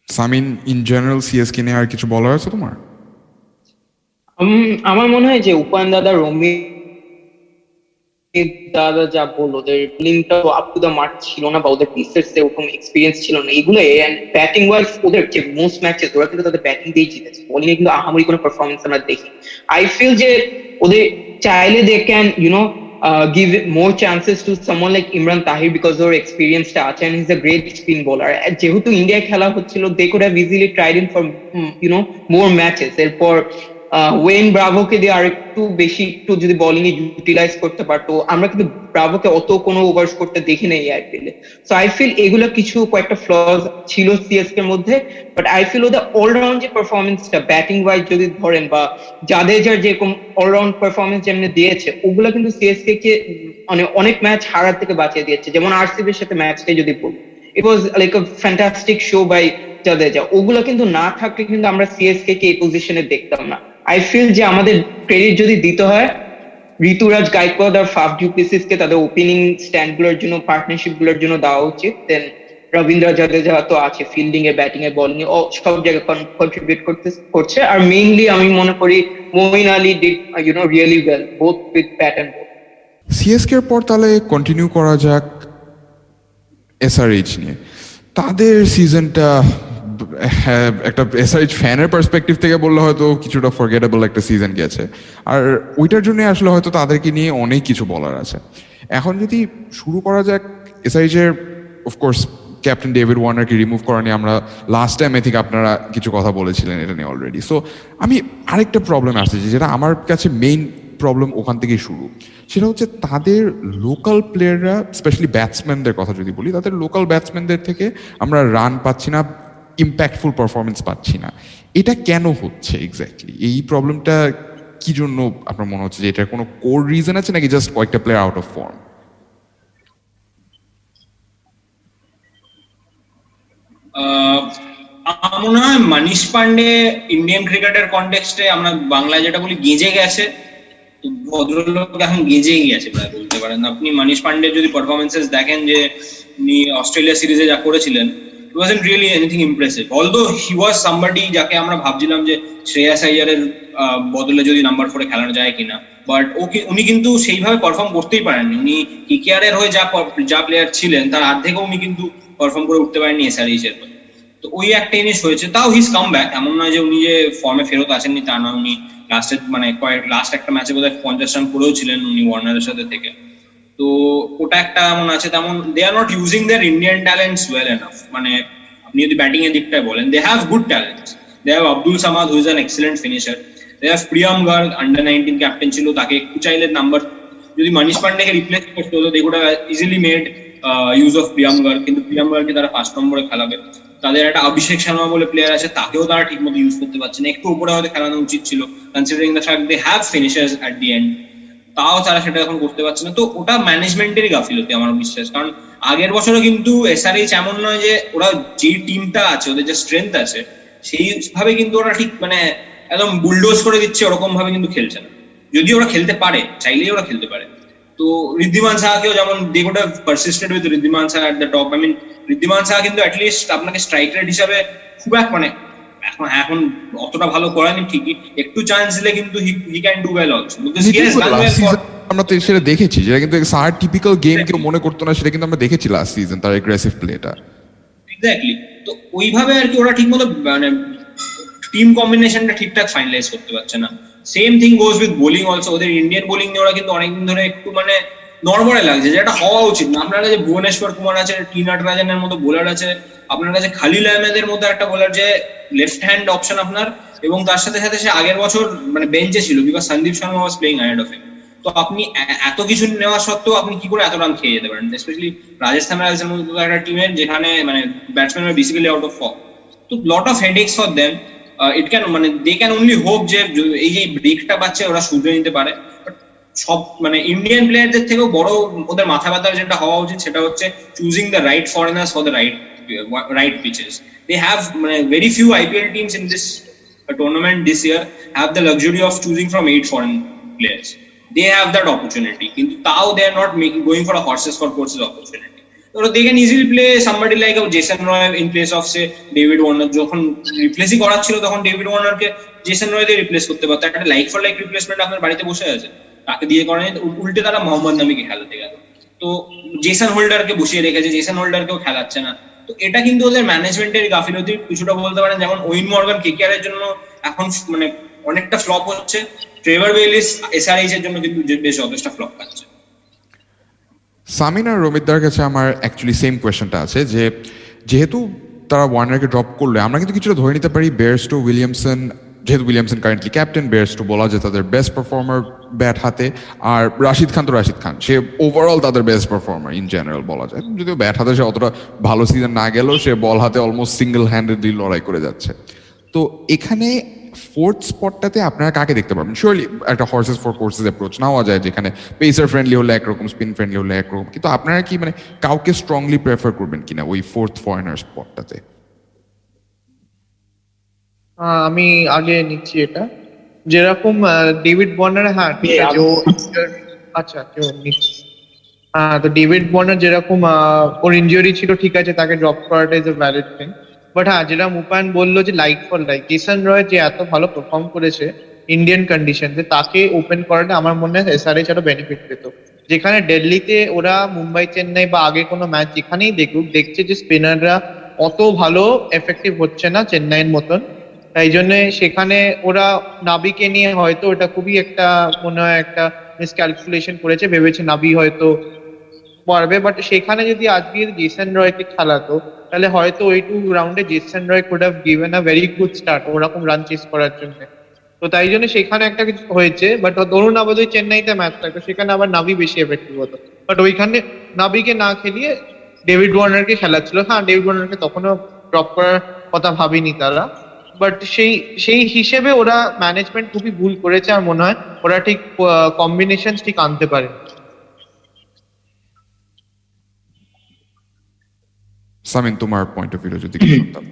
সামিন, ইন জেনারেল সিএসকে নিয়ে আর কিছু বলার আছে তোমার? আমার মনে হয় যে উপায়ন দাদা রোমিত দাদা যা বললো, ওদের বোলিংটা আপ টু দা মার্ক ছিল না, বা ওদের পিসের সেরকম এক্সপিরিয়েন্স ছিল না এগুলো। ব্যাটিং ওয়াইজ ওদের যে মোস্ট ম্যাচেস ওরা কিন্তু তাদের ব্যাটিং দিয়েই জিতেছে, বোলিং এ কিন্তু আহামরি কোনো পারফরমেন্স আমরা দেখি। আই ফিল যে ওদের চাইলে they can give more chances to someone like Imran Tahir because ওর এক্সপিরিয়েন্সটা আছে and he's a great spin bowler. যেহেতু ইন্ডিয়া খেলা হচ্ছিল they could have easily tried him for more matches. এরপর ওয়েন ব্রাভোকে দিয়ে আর একটু বেশি একটু যদি বোলিং এ ইউটিলাইজ করতে পারতো, আমরা কিন্তু ব্রাভোকে অত কোনো ওভার্স করতে দেখি নাই আইপিএলে। সো আই ফিল এগুলো কিছু কয়েকটা ফ্লজ ছিল সিএসকে এর মধ্যে, বাট আই ফিল ওদের অলরাউন্ড যে পারফরমেন্সটা ব্যাটিং ওয়াইজ যদি ধরেন বা জাদেজার যেরকম অলরাউন্ড পারফরমেন্স যেমনি দিয়েছে, ওগুলো কিন্তু সিএসকে কে অনেক ম্যাচ হারার থেকে বাঁচিয়ে দিয়েছে। যেমন আরসিবির সাথে ম্যাচটাই যদি বলি, it was like a fantastic show by Jadeja. ওগুলো কিন্তু না থাকলে কিন্তু আমরা সিএসকে কে এই পজিশনে দেখতাম না। আই ফিল যে আমাদের ক্রেডিট যদি দিতে হয় ঋতুরাজ গায়কোয়াড আর ফাফ ডু প্লেসিস কে তাদের ওপেনিং স্ট্যান্ড গুলোর জন্য, পার্টনারশিপ গুলোর জন্য দেওয়া উচিত। দেন রবীন্দ্র জাদেজা তো আছে ফিল্ডিং এ, ব্যাটিং এ, বোলিং এ সব জায়গায় কন্ট্রিবিউট করছে। আর মেইনলি আমি মনে করি Moeen Ali did really well both with bat and ball. CSK এর পর তাহলে কন্টিনিউ করা যাক এসআরএইচ নিয়ে। তাদের সিজনটা একটা এসআরএইচ ফ্যানের পার্সপেক্টিভ থেকে বললে হয়তো কিছুটা ফরগেটেবল একটা সিজন গেছে, আর ওইটার জন্য আসলে হয়তো তাদেরকে নিয়ে অনেক কিছু বলার আছে। এখন যদি শুরু করা যাক এসআরএইচ এর, অফকোর্স ক্যাপ্টেন ডেভিড ওয়ার্নারকে রিমুভ করা নিয়ে আমরা লাস্ট টাইম আই থিঙ্ক আপনারা কিছু কথা বলেছিলেন এটা নিয়ে অলরেডি। সো আমি আরেকটা প্রবলেম আসছে যেটা আমার কাছে মেইন প্রবলেম ওখান থেকেই শুরু, সেটা হচ্ছে তাদের লোকাল প্লেয়াররা, স্পেশালি ব্যাটসম্যানদের কথা যদি বলি, তাদের লোকাল ব্যাটসম্যানদের থেকে আমরা রান পাচ্ছি না, ইম্প্যাক্টফুল পারফরমেন্স পাচ্ছি না। এটা কেন হচ্ছে এক্স্যাক্টলি? এই প্রবলেমটা কি জন্য আপনার মনে হচ্ছে যে এটার কোনো কোর রিজন আছে নাকি জাস্ট কয়েকটা প্লেয়ার আউট অফ ফর্ম? আমার মনে হয় মনীষ পান্ডে ইন্ডিয়ান ক্রিকেটের কনটেক্সটে আমরা বাংলায় যেটা বলি গেঁজে গেছে, তো ভদ্রলোক এখন গেঁজেই গেছে প্রায় বলতে পারেন। আপনি মনীষ পান্ডের যদি পারফরমেন্সেস দেখেন যে উনি অস্ট্রেলিয়া সিরিজে যা করেছিলেন, it wasn't really anything impressive, although he was somebody যাকে আমরা ভাবছিলাম যে শ্রেয়াস আইয়ারের বদলে যদি নাম্বার 4 এ খেলানো যায় কিনা, বাট উনি কিন্তু সেইভাবে পারফর্ম করতেই পারেননি। উনি কেকেআর এর হয়ে যা প্লেয়ার ছিলেন তার অর্ধেকও উনি কিন্তু পারফর্ম করে উঠতে পারেননি এসআরএইচ এর। তো ওই একটা জিনিস হয়েছে। তাও হিজ কাম ব্যাক, এমন নয় যে উনি যে ফর্মে ফেরত আসেননি তা নয়, উনি লাস্ট একটা ম্যাচে বোধহয় 50 রান করেও ছিলেন উনি ওয়ার্নারের সাথে থেকে। তো ওটা একটা এমন আছে, তেমন they are not using their Indian talents well enough. মানে আপনি যদি ব্যাটিং এর দিকটায় বলেন, they have good talents. They have Abdul Samad who is an excellent finisher. They have Priyam Garg, under nineteen captain ছিল, তাকে একটু চাইলে নাম্বার, যদি মনীষ পান্ডেকে রিপ্লেস করতে হতো they could have easily made use of Priyam Garg, কিন্তু প্রিয়াম গার্গকে তারা 5 নম্বরে খেলাবে। তাদের একটা অভিষেক শর্মা বলে প্লেয়ার আছে, তাকেও তারা ঠিক মতো ইউজ করতে পারছে না, একটু উপরে হয়তো খেলানো উচিত ছিল considering the fact they have finishers at the end, তাও তারা সেটা এখন করতে পারছে না। তো ওটা ম্যানেজমেন্টেরই গাফিলতি আমার বিশ্বাস। কারণ আগের বছরও কিন্তু এসআরএইচ এমন নয় যে ওরা যে টিমটা আছে, ওদের যে স্ট্রেংথ আছে সেইভাবে কিন্তু ওরা ঠিক মানে একদম বুলডোজ করে দিচ্ছে ওরকম ভাবে কিন্তু খেলছে না। যদি ওরা খেলতে পারে, চাইলেই ওরা খেলতে পারে। তো ঋদ্ধিমান সাহাকেও যেমন they could have persisted with Riddhiman Saha at the top. I mean Riddhiman Saha কিন্তু অ্যাটলিস্ট আপনাকে স্ট্রাইক রেট হিসাবে খুব মানে এখন অতটা ভালো করেনি ঠিকই, একটু চান্স দিলে কিন্তু he can do well also, because he has done well for. আমরা তো সেটা দেখেছি, যেটা কিন্তু সার টিপিক্যাল গেম কেউ মনে করতো না, সেটা কিন্তু আমরা দেখেছি লাস্ট সিজন, তার এগ্রেসিভ প্লেটা। এক্স্যাক্টলি। তো ওইভাবে আর কি ওরা ঠিকমতো মানে টিম কম্বিনেশনটা ঠিকঠাক ফাইনালাইজ করতে পারছে না। Same thing goes with bowling also. ওদের ইন্ডিয়ান বোলিং নিয়ে ওরা কিন্তু অনেকদিন ধরে একটু মানে নড়বড়ে লাগছে, যেটা হওয়া উচিত না। আপনার কাছে ভুবনেশ্বর কুমার আছে, টি নটরাজনের মতো বোলার আছে, আপনার কাছে খালিল আহমেদের মতো একটা বোলার যে লেফট হ্যান্ড অপশন আপনার, এবং তার সাথে সাথে সে আগের বছর মানে বেঞ্চে ছিল because Sandeep Sharma was playing ahead of him. তো আপনি এত কিছু নেওয়া সত্ত্বেও আপনি কি করে এত রান খেয়ে যেতে পারেন, স্পেশালি রাজস্থান রয়্যালসের মতো একটা টিমের যেখানে মানে batsman are basically out of form. তো lot of headaches for them. It can মানে দে ক্যান অনলি হোপ যে এই যে ব্রেকটা পাচ্ছে ওরা শুধরে নিতে পারে। সব মানে ইন্ডিয়ান প্লেয়ারদের থেকেও বড় ওদের মাথা ব্যথার যেটা হওয়া উচিত সেটা হচ্ছে choosing the right foreigners for the right peaches. They have very few IPL teams in this tournament this year have the luxury of choosing from 8 foreign players. They have that opportunity, কিন্তু তাও they are not going for a horses for courses opportunity. So they can easily play somebody like a Jason Roy in place of say David Warner. যখন রিপ্লেসই করার ছিল তখন David ওয়ার্নারকে Jason Roy দিয়ে replace করতে পারতো, একটা লাইক ফর লাইক রিপ্লেসমেন্ট আপনার বাড়িতে বসে আছে, তাকে দিয়ে করেন। উল্টে তারা মোহাম্মদ নামিকে খেলাতে গেল, তো জেসন হোল্ডারকে বসিয়ে রেখেছে, জেসন হোল্ডারকেও খেলাচ্ছে না। তো এটা কিন্তু ওদের ম্যানেজমেন্টের গাফিলতি কিছুটা বলতে পারেন। যেমন ওয়েন মর্গান কেকেআর এর জন্য এখন মানে অনেকটা ফ্লপ হচ্ছে, ট্রেভার বেলিস এসআরএইচ এর জন্য কিন্তু বেশ যথেষ্ট ফ্লপ পাচ্ছে। সামিন আর রমিতদার কাছে আমার অ্যাকচুয়ালি সেম কোয়েশ্চেনটা আছে, যে যেহেতু তারা ওয়ার্নারকে ড্রপ করলে আমরা কিন্তু কিছুটা ধরে নিতে পারি বেয়ারস্টো উইলিয়ামসন, যেহেতু উইলিয়ামসন কারেন্টলি ক্যাপ্টেন, বেয়ারস্টো বলা যায় তাদের বেস্ট পারফর্মার ব্যাট হাতে, আর রাশিদ খান তো রাশিদ খান, সে ওভারঅল তাদের বেস্ট পারফর্মার ইন জেনারেল বলা যায়। যদিও ব্যাট হাতে সে অতটা ভালো সিজন না গেলেও সে বল হাতে অলমোস্ট সিঙ্গেল হ্যান্ডেডলি লড়াই করে যাচ্ছে। তো এখানে ফোর্থ স্পটটাতে আপনারা কাকে দেখতে পারবেন? শিওরলি একটা হর্সেস ফর কোর্সেস অ্যাপ্রোচ নেওয়া যায়, যেখানে পেসার ফ্রেন্ডলি হলে একরকম, স্পিন ফ্রেন্ডলি হলে একরকম, কিন্তু আপনারা কি মানে কাউকে স্ট্রংলি প্রেফার করবেন কিনা ওই ফোর্থ ফরেনার স্পটটাতে? আমি আগে নিচ্ছি এটা, যেরকম ডেভিড ওয়ার্নার, হ্যাঁ ঠিক আছে ও আচ্ছা কেউ নিচ্ছি। তো ডেভিড ওয়ার্নার যেরকম ওর ইনজুরি ছিল, ঠিক আছে তাকে ড্রপ করাটা is a valid thing, but হ্যাঁ যেটা মুপায়ন বললো যে like for like Jason Roy যে এত ভালো পারফর্ম করেছে ইন্ডিয়ান কন্ডিশনে, তাকে ওপেন করাটা আমার মনে হয় এসআরএইচ আরো বেনিফিট পেত। যেখানে দিল্লিতে ওরা মুম্বাই চেন্নাই বা আগে কোনো ম্যাচ যেখানেই দেখুক দেখছে যে স্পিনাররা অত ভালো এফেক্টিভ হচ্ছে না চেন্নাইয়ের মতন, তাই জন্য সেখানে ওরা নাবিকে নিয়ে হয়তো ওটা খুবই একটা মনে হয় একটা মিসক্যালকুলেশন করেছে, ভেবেছে নাবি হয়তো পারবে, বাট সেখানে যদি আজকে জেসন রয়কে খেলাতো তাহলে হয়তো ওই 2 রাউন্ডে Jason Roy could have given a very good start ওরকম রান চেস করার জন্য। তো তাই জন্য সেখানে একটা কিছু হয়েছে, বাট ধরুন আবার ওই চেন্নাইতে ম্যাচ থাকতো সেখানে আবার নাবি বেশি এফেক্টিভ হতো, বাট ওইখানে নাবিকে না খেলিয়ে ডেভিড ওয়ার্নারকে খেলাচ্ছিল। হ্যাঁ ডেভিড ওয়ার্নারকে তখনও ড্রপ করার কথা ভাবিনি তারা, বাট সেই হিসেবে ওরা ম্যানেজমেন্ট খুবই ভুল করেছে, আর মনে হয় ওরা ঠিক কম্বিনেশন ঠিক আনতে পারে। সামিন, তোমার পয়েন্ট অফ ভিউ যদি কিছু বলতাম।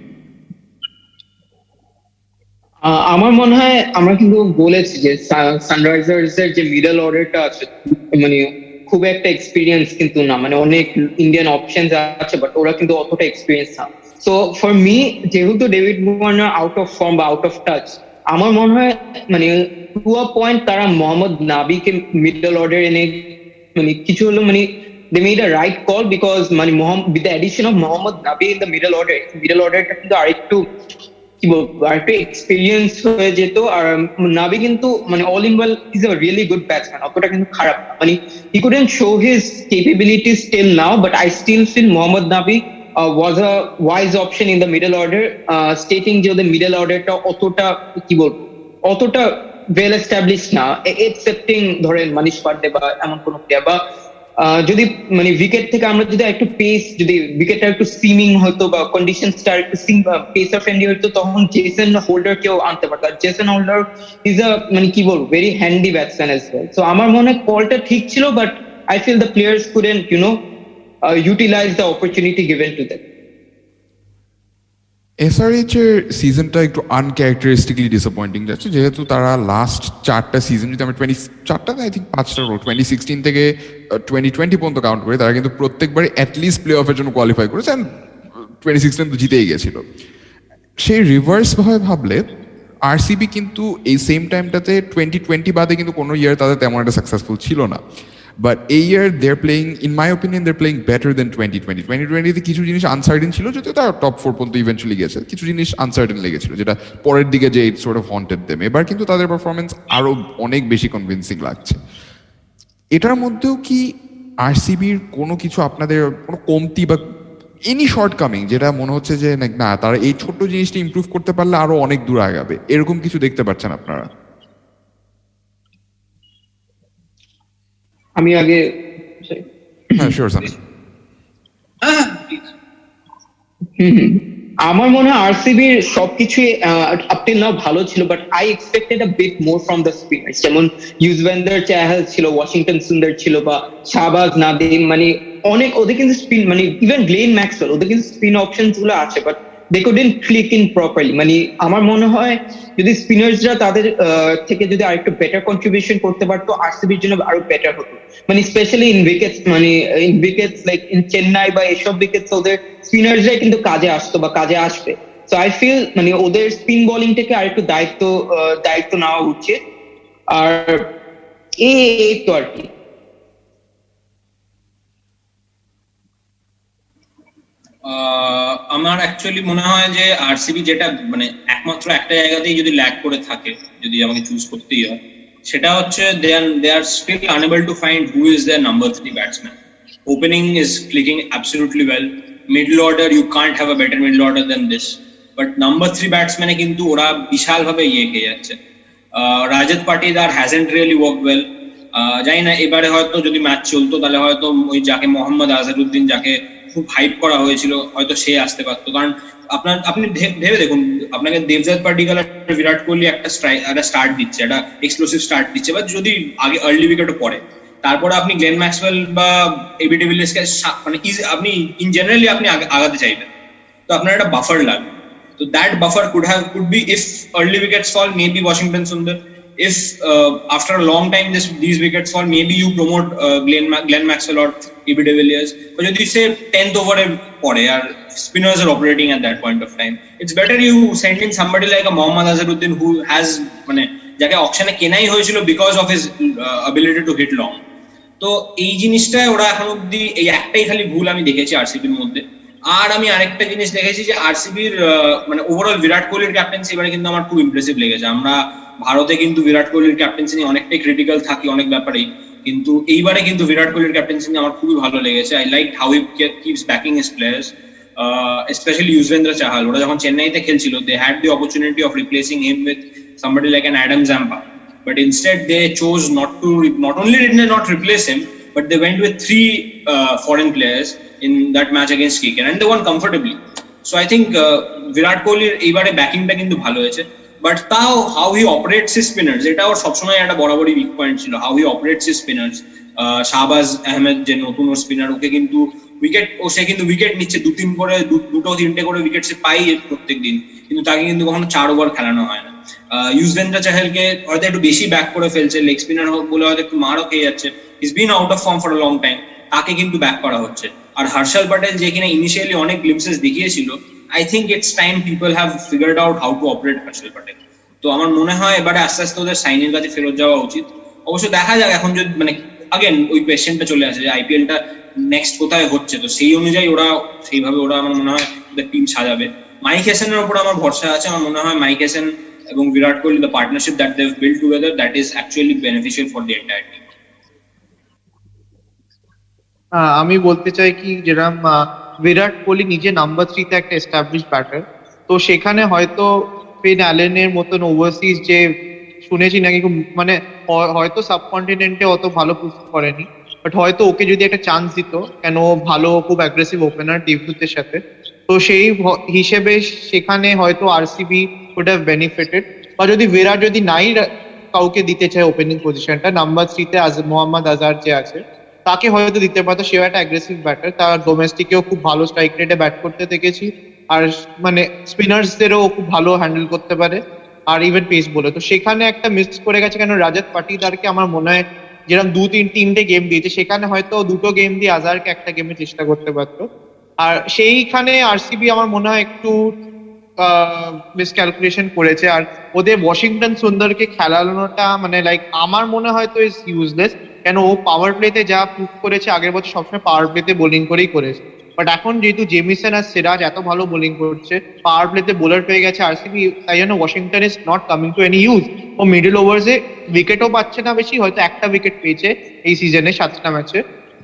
আমার মনে হয় আমরা কিন্তু বলেছি যে সানরাইজার্স এর যে মিডল অর্ডারটা আছে মানে খুব একটা এক্সপিরিয়েন্স কিন্তু না, মানে অনেক ইন্ডিয়ান অপশনস আছে বাট ওরা কিন্তু অতটা এক্সপিরিয়েন্স না। সো ফর মি যেহেতু David Warner out of form বা আউট অফ টাচ, আমার মনে হয় মানে টু আ পয়েন্ট তারা মোহাম্মদ নাবিকে মিডল অর্ডার এনে মানে কিছু হলো মানে they made a right call because মানে with the addition of Mohammad Nabi in the middle order কিন্তু আরেকটু কি বলবো আরেকটু এক্সপেরিয়েন্স হয়ে যেত। আর নাবি কিন্তু মানে all in well is a really good batsman, অতটা কিন্তু খারাপ না। মানে he couldn't show his capabilities till now, but I still feel Mohammad Nabi was a wise option in the middle order, stating যে ওদের মিডল অর্ডারটা অতটা কি বলবো অতটা ওয়েল এস্টাবলিশ না, এক্সেপ্টিং ধরেন মানিশ পান্ডে বা এমন কোন প্লেয়ার। বা যদি মানে উইকেট থেকে আমরা যদি একটু পেস, যদি উইকেটটা একটু সিমিং হতো বা কন্ডিশনসটা একটু পেসার ফ্রেন্ডলি হতো, তখন জেসন হোল্ডার কেও আনতে পারতো। আর জেসন হোল্ডার ইজ আ মানে কি বলবো very handy batsman as well. So আমার মনে হয় কলটা ঠিক ছিল, but I feel the players couldn't utilize the opportunity given to them. SRH এর সিজনটা একটু আনক্যারেক্টারিস্টিকলি ডিসঅ্যাপয়েন্টিং যাচ্ছে, যেহেতু তারা লাস্ট 4টা সিজন, যদি আমরা 24টা আই থিঙ্ক 5টা 2016 থেকে 2020 পর্যন্ত কাউন্ট করি, তারা কিন্তু প্রত্যেকবারই অ্যাটলিস্ট প্লে অফের জন্য কোয়ালিফাই করেছে, অ্যান্ড 2016 তো জিতেই গেছিল। সেই রিভার্স ভাবে ভাবলে আরসিবি কিন্তু এই সেম টাইমটাতে 2020 বাদে কিন্তু কোনো ইয়ার তাদের তেমন একটা সাকসেসফুল ছিল না। বাট এই year they are playing, in my opinion they are playing better than 2020 কিছু জিনিস আনসার্টেন ছিল, যদিও তারা টপ 4 পর্যন্ত ইভেন্চুয়ালি গেছে, কিছু জিনিস আনসার্টেন লেগেছিল যেটা পরের দিকে যে ইট সর্ট অফ হন্টেড দেম। এবার কিন্তু তাদের পারফরমেন্স আরো অনেক বেশি কনভিন্সিং লাগছে। এটার মধ্যেও কি আরসিবির কোনো কিছু আপনাদের কোনো কমতি বা এনি শর্টকামিং যেটা মনে হচ্ছে যে না তারা এই ছোট্ট জিনিসটা ইমপ্রুভ করতে পারলে আরো অনেক দূর আগাবে, এরকম কিছু দেখতে পাচ্ছেন আপনারা? আমি আগে হ্যাঁ শিওর সামি। আমার মনে হয় আরসিবির সবকিছু আপ টিল নাও ভালো ছিল, but I expected a bit more from the spinners. যেমন ইউজভেন্দ্র চাহাল ছিল, ওয়াশিংটন সুন্দর ছিল, বা শাহবাজ নাদিম, মানে অনেক ওদের কিন্তু স্পিন, মানে ইভেন গ্লেন ম্যাক্সওয়েল, ওদের কিন্তু স্পিন অপশনস গুলো আছে, but they couldn't click in properly. মানে আমার মনে হয় যদি স্পিনার্সরা তাদের থেকে যদি আরেকটু বেটার কন্ট্রিবিউশন করতে পারতো, আরসিবির জন্য আরো বেটার হতো। মানে স্পেশালি ইন উইকেটস, মানে in wickets like in Chennai বা এসব উইকেটস ওদের স্পিনার্সরাই কিন্তু কাজে আসতো বা কাজে আসবে। সো আই ফিল মানে ওদের স্পিন বোলিং থেকে আরেকটু দায়িত্ব নেওয়া উচিত। আর এই তো আর কি। আমার অ্যাকচুয়ালি মনে হয় যে আরসিবি যেটা মানে একমাত্র একটা জায়গাতেই যদি ল্যাক করে থাকে, যদি আমাকে চুজ করতেই হয়, সেটা হচ্ছে they are still unable to find who is their number 3 batsman. Opening is clicking absolutely well. Middle order, you can't have a better middle order than this. But number 3 batsman কিন্তু ওরা বিশাল ভাবে খেয়ে যাচ্ছে। Rajat Patidar hasn't really worked well. জানি না এবারে হয়তো যদি ম্যাচ চলতো তাহলে হয়তো ওই যাকে মোহাম্মদ আজহারউদ্দিন যাকে খুব হাইপ করা হয়েছিল হয়তো সে আসতে পারতো। কারণ আপনি ভেবে দেখুন, আপনাকে দেবজাত পাডিকাল আর বিরাট কোহলি একটা স্টার্ট দিচ্ছে, একটা এক্সপ্লোসিভ স্টার্ট দিচ্ছে, বা যদি আগে আর্লি উইকেটও পড়ে, তারপরে আপনি গ্লেন ম্যাক্সওয়েল বা এবি ডিভিলিয়ার্সকে মানে আপনি ইন জেনারেলি আপনি আগাতে চাইবেন, তো আপনার একটা বাফার লাগবে। তো that buffer could be if early wickets fall, maybe Washington Sundar. If after a long time these wickets fall, maybe you promote Glenn Maxwell or AB de Villiers. But যদি সে 10th over এ পড়ে আর spinners are operating at that point of time, it's better you send in somebody like a Mohammad Azharuddin who has মানে যাকে অকশনে কেনাই হয়েছিল because of his ability to hit long. তো এই জিনিসটা ওরা এখন অব্দি এই একটাই খালি ভুল আমি দেখেছি আরসিবির মধ্যে। আর আমি আরেকটা জিনিস দেখেছি যে আরসিবির মানে ওভারঅল বিরাট কোহলির ক্যাপ্টেন্সি এবারে কিন্তু আমার খুব ইমপ্রেসিভ লেগেছে। আমরা ভারতে কিন্তু বিরাট কোহলির ক্যাপ্টেন্সি নিয়ে অনেকটাই ক্রিটিক্যাল থাকি অনেক ব্যাপারেই, কিন্তু এইবারে কিন্তু বিরাট কোহলির ক্যাপ্টেন্সি নিয়ে আমার খুবই ভালো লেগেছে। I like how he keeps backing his players, specially Yuzvendra Chahal. ওরা যখন চেন্নাইতে খেলছিল, they had the opportunity of replacing him with somebody like an Adam Zampa, but instead they chose not only did they not replace him, but they went with 3 foreign players in that match against KKR and they won comfortably. So I think Virat Kohli এইবারে ব্যাকিংটা কিন্তু ভালো হয়েছে, but তাও how he operates his spinners, এটা ওর সবসময় একটা বরাবরই weak point ছিল, how he operates his spinners. Shahbaz Ahmed যে নতুন ওর স্পিনার, ওকে কিন্তু সে কিন্তু উইকেট নিচ্ছে 2-3 করে 2-3টে করে উইকেট সে পাই প্রত্যেক দিন, কিন্তু তাকে কিন্তু কখনো 4 ওভার খেলানো হয় না। ইউজভেন্দ্র চাহালকে হয়তো একটু বেশি ব্যাক করে ফেলছে, লেগ স্পিনার বলে হয়তো একটু মারও খেয়ে যাচ্ছে, is bin out of form for a long time, তাকে কিন্তু ব্যাক করা হচ্ছে। আর হর্ষল প্যাটেল যে কিনা ইনিশিয়ালি অনেক গ্লিমসেস দেখিয়েছিল, I think it's time people have figured out how to operate Harshal Patel. তো আমার মনে হয় এবারে আস্তে আস্তে ওদের সাইনের কাছে ফেরত যাওয়া উচিত। অবশ্য দেখা যাক এখন যদি মানে আগেন ওই কোয়েশ্চেনটা চলে আসে যে আইপিএলটা নেক্সট কোথায় হচ্ছে, তো সেই অনুযায়ী সেইভাবে ওরা আমার মনে হয় ওদের টিম সাজাবে। মাইক হেসেনের উপর আমার ভরসা আছে, আমার মনে হয় মাইক হেসেন এবং Virat Kohli, the partnership that they have build together, that is actually beneficial for the entire team. আমি বলতে চাই কি যেরকম বিরাট কোহলি নিজে নাম্বার 3 তে একটা এস্টাবলিশ ব্যাটার, তো সেখানে হয়তো ফিন অ্যালেনের মতন ওভারসিজ যে শুনেছি নাকি মানে হয়তো সাবকন্টিনেন্টে অত ভালো প্রুভ করেনি, বাট হয়তো ওকে যদি একটা চান্স দিত, কেন ও ভালো খুব অ্যাগ্রেসিভ ওপেনার ডেভিডের সাথে, তো সেই হিসেবে সেখানে হয়তো আরসিবি উড হ্যাভ বেনিফিটেড। বা যদি বিরাট যদি নাই কাউকে দিতে চায় ওপেনিং পজিশনটা, নাম্বার 3 তে মোহাম্মদ আজহার যে আছে তাকে হয়তো দিতে পারতো, সেও একটা অ্যাগ্রেসিভ ব্যাটার, তার ডোমেস্টিকেও খুব ভালো স্ট্রাইক রেটে ব্যাট করতে দেখেছি, আর মানে স্পিনার্সদেরও খুব ভালো হ্যান্ডেল করতে পারে, আর ইভেন পেস বলে। তো সেখানে একটা মিস করে গেছে, কেন রাজাত পাটিদারকে আমার মনে হয় যেরকম তিনটে গেম দিয়েছে, সেখানে হয়তো 2টো গেম দিয়ে আজহারকে একটা গেমে চেষ্টা করতে পারতো। আর সেইখানে আরসিবি আমার মনে হয় একটু মিসক্যালকুলেশন করেছে, আর ওদের ওয়াশিংটন সুন্দরকে খেলানোটা মানে লাইক আমার মনে হয় তো ইজ ইউজলেস, কেন ও পাওয়ার প্লেতে যা প্রুভ করেছে আগের বছর সবসময় পাওয়ার প্লেতে বোলিং করেই করেছে, বাট এখন যেহেতু জেমিসন আর সিরাজ এত ভালো বোলিং করছে, পাওয়ার প্লেতে বোলার পেয়ে গেছে আরসিবি, তাই জন্য Washington is not coming to any use. ও মিডল ওভার্সে উইকেটও পাচ্ছে না বেশি, হয়তো একটা উইকেট পেয়েছে এই সিজনে 7টা ম্যাচে,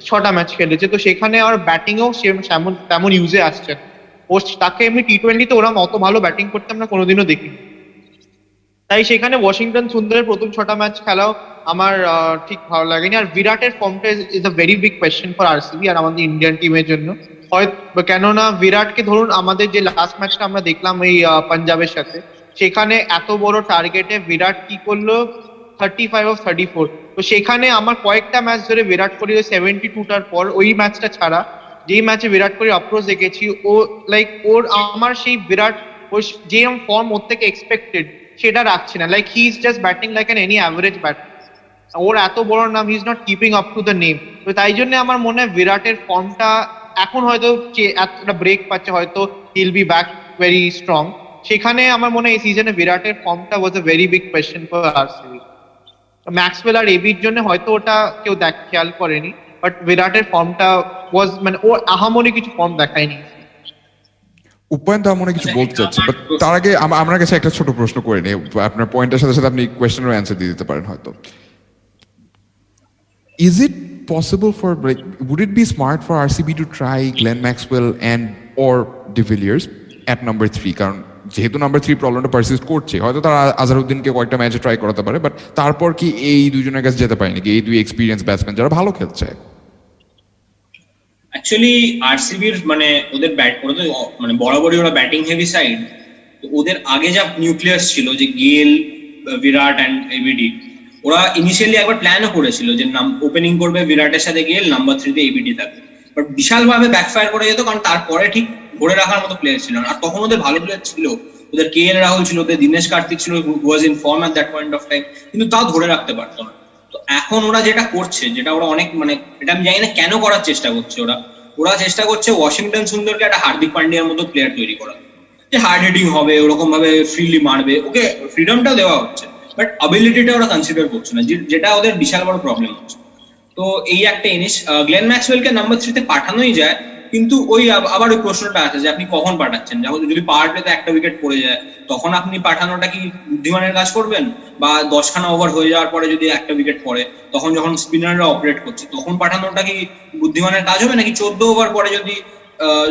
6টা ম্যাচ খেলেছে, তো সেখানে আর ব্যাটিংও তেমন ইউজে আসছে না। ও তাকে এমনি টি20-তে ওরকম অত ভালো ব্যাটিং করতে আমরা কোনোদিনও দেখিনি, তাই সেখানে ওয়াশিংটন সুন্দরের প্রথম 6টা ম্যাচ খেলাও আমার ঠিক ভালো লাগেনি। আর বিরাটের ফর্মটা is a very big question for RCB আর আমাদের ইন্ডিয়ান টিমের জন্য, হয়তো কেননা বিরাটকে ধরুন আমাদের যে লাস্ট ম্যাচটা আমরা দেখলাম এই পাঞ্জাবের সাথে, সেখানে এত বড় টার্গেটে বিরাট কি করলো 35 অফ 34, তো সেখানে আমার কয়েকটা ম্যাচ ধরে বিরাট কোহলি 72টার পর ওই ম্যাচটা ছাড়া যেই ম্যাচে বিরাট কোহলি অ্যাপ্রোচ দেখেছি, ও লাইক আমার সেই বিরাট ও যে ফর্ম ওর থেকে এক্সপেক্টেড সেটা রাখছে না, like he is just batting like an any average batter. ওর এত বড় নাম, he is not keeping up to the name, তো তাই জন্য আমার মনে হয় বিরাটের ফর্মটা এখন হয়তো একটা ব্রেক পাচ্ছে, হয়তো he'll be back very strong. সেখানে আমার মনে হয় এই সিজনে বিরাটের ফর্মটা was a very big question for RCB. Maxwell আর এবির জন্য হয়তো ওটা কেউ খেয়াল করেনি, বাট বিরাটের ফর্মটা ওয়াজ মানে ও আহামরি কিছু ফর্ম দেখায়নি। উপায়ন তো মনে কিছু বলতে চাচ্ছে, বাট তার আগে আমার কাছে একটা ছোট প্রশ্ন করে নিই, আপনার পয়েন্টের সাথে সাথে আপনি কোয়েশ্চেনের অ্যান্সার দিয়ে দিতে পারেন হয়তো। Is it possible for, like, would it be smart for RCB to try Glenn Maxwell and or De Villiers at number 3? কারণ যেহেতু নাম্বার 3 প্রবলেমটা পারসিস্ট করছে, হয়তো তারা আজহারউদ্দিনকে কয়েকটা ম্যাচে ট্রাই করাতে পারে, বাট তারপর কি এই দুজনের কাছে যেতে পারে নাকি, এই দুই এক্সপিরিয়েন্স ব্যাটসম্যান যারা ভালো খেলছে? অ্যাকচুয়ালি আরসিবির মানে ওদের ওরা তো মানে বরাবরই ওরা ব্যাটিং হেভি সাইড, তো ওদের আগে যা নিউক্লিয়াস ছিল যে গেল, বিরাট অ্যান্ড এবিডি, ওরা ইনিশিয়ালি একবার প্ল্যানও করেছিল যে ওপেনিং করবে বিরাটের সাথে গেল, নাম্বার 3 তে এবিডি থাকবে, বাট বিশালভাবে ব্যাকফায়ার করে যেত, কারণ তারপরে ঠিক ধরে রাখার মতো প্লেয়ার ছিল না। আর তখন ওদের ভালো প্লেয়ার ছিল, ওদের KL রাহুল ছিল, ওদের দীনেশ কার্তিক ছিল, who was in form at that point of time, কিন্তু তাও ধরে রাখতে পারতো না। তো এখন ওরা যেটা করছে, যেটা ওরা অনেক মানে এটা আমি জানি না কেন করার চেষ্টা করছে, ওরা চেষ্টা করছে ওয়াশিংটন সুন্দরকে একটা হার্দিক পান্ডিয়ার মতো প্লেয়ার তৈরি করা, যে হার্ড হিটিং হবে, ওরকম ভাবে ফ্রিলি মারবে, ওকে ফ্রিডমটাও দেওয়া হচ্ছে, বাট অ্যাবিলিটিটা ওরা কনসিডার করছে না, যেটা ওদের বিশাল বড় প্রবলেম হচ্ছে। তো এই একটা জিনিস, গ্লেন ম্যাক্সওয়েলকে নাম্বার 3 তে পাঠানোই যায়, কিন্তু ওই আবার ওই প্রশ্নটা আছে যে আপনি কখন পাঠাচ্ছেন, যখন যদি পাওয়ার প্লেতে একটা উইকেট পড়ে যায় তখন আপনি পাঠানোটা কি বুদ্ধিমানের কাজ করবেন, বা 10খানা ওভার হয়ে যাওয়ার পরে যদি একটা উইকেট পড়ে তখন যখন স্পিনাররা অপারেট করছে তখন পাঠানোটা কি বুদ্ধিমানের কাজ হবে, নাকি 14 ওভার পরে যদি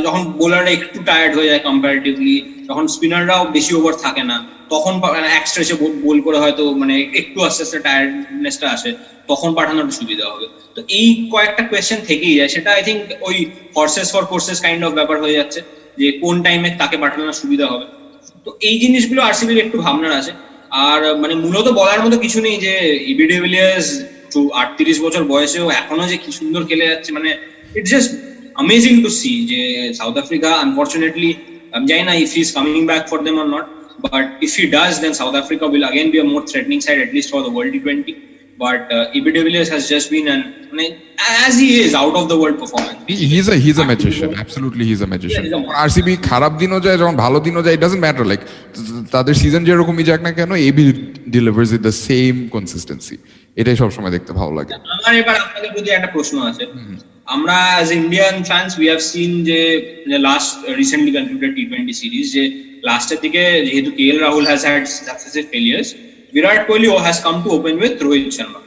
যখন বোলাররা একটু টায়ার্ড হয়ে যায় কম্পারেটিভলি, যখন স্পিনাররাও বেশি ওভার থাকে না, তখন এক স্ট্রেচে বোল করে হয়তো মানে একটু আস্তে আস্তে টায়ার্ডনেসটা আসে, তখন পাঠানোটা সুবিধা হবে। তো এই কয়েকটা কোয়েশ্চেন থেকেই যায়, সেটা আই থিঙ্ক ওই horse's for courses kind of ব্যাপার হয়ে যাচ্ছে, যে কোন টাইমে তাকে পাঠানো সুবিধা হবে। তো এই জিনিসগুলো আরসিবির একটু ভাবনার আছে। আর মানে মূলত বলার মতো কিছু নেই যে এবি ডি ভিলিয়ার্স 38 বছর বয়সেও এখনো যে কি সুন্দর খেলে যাচ্ছে, মানে it's just amazing to see যে সাউথ আফ্রিকা আনফরচুনেটলি, আমি জানি না if he is coming back for them or not, but if he does then South Africa will again be a more threatening side, at least for the World T20. But AB de Villiers has just been as he is out of the world performance. He's a magician, absolutely he's a magician. RCB খারাপ দিনও যায়, যখন ভালো দিনও যায়, it doesn't matter, like তাদের season যেরকমই যাক না কেন, AB delivers with the same consistency. এটাই সবসময় দেখতে ভালো লাগে। আমার এবার আপনাদের প্রতি একটা প্রশ্ন আছে। আমরা as Indian fans we have seen যে লাস্ট রিসেন্টলি কনক্লুডেড টি20 সিরিজ যে লাস্টের দিকে যেহেতু KL Rahul has had successive failures, Virat Kohli has come to open with Rohit Sharma.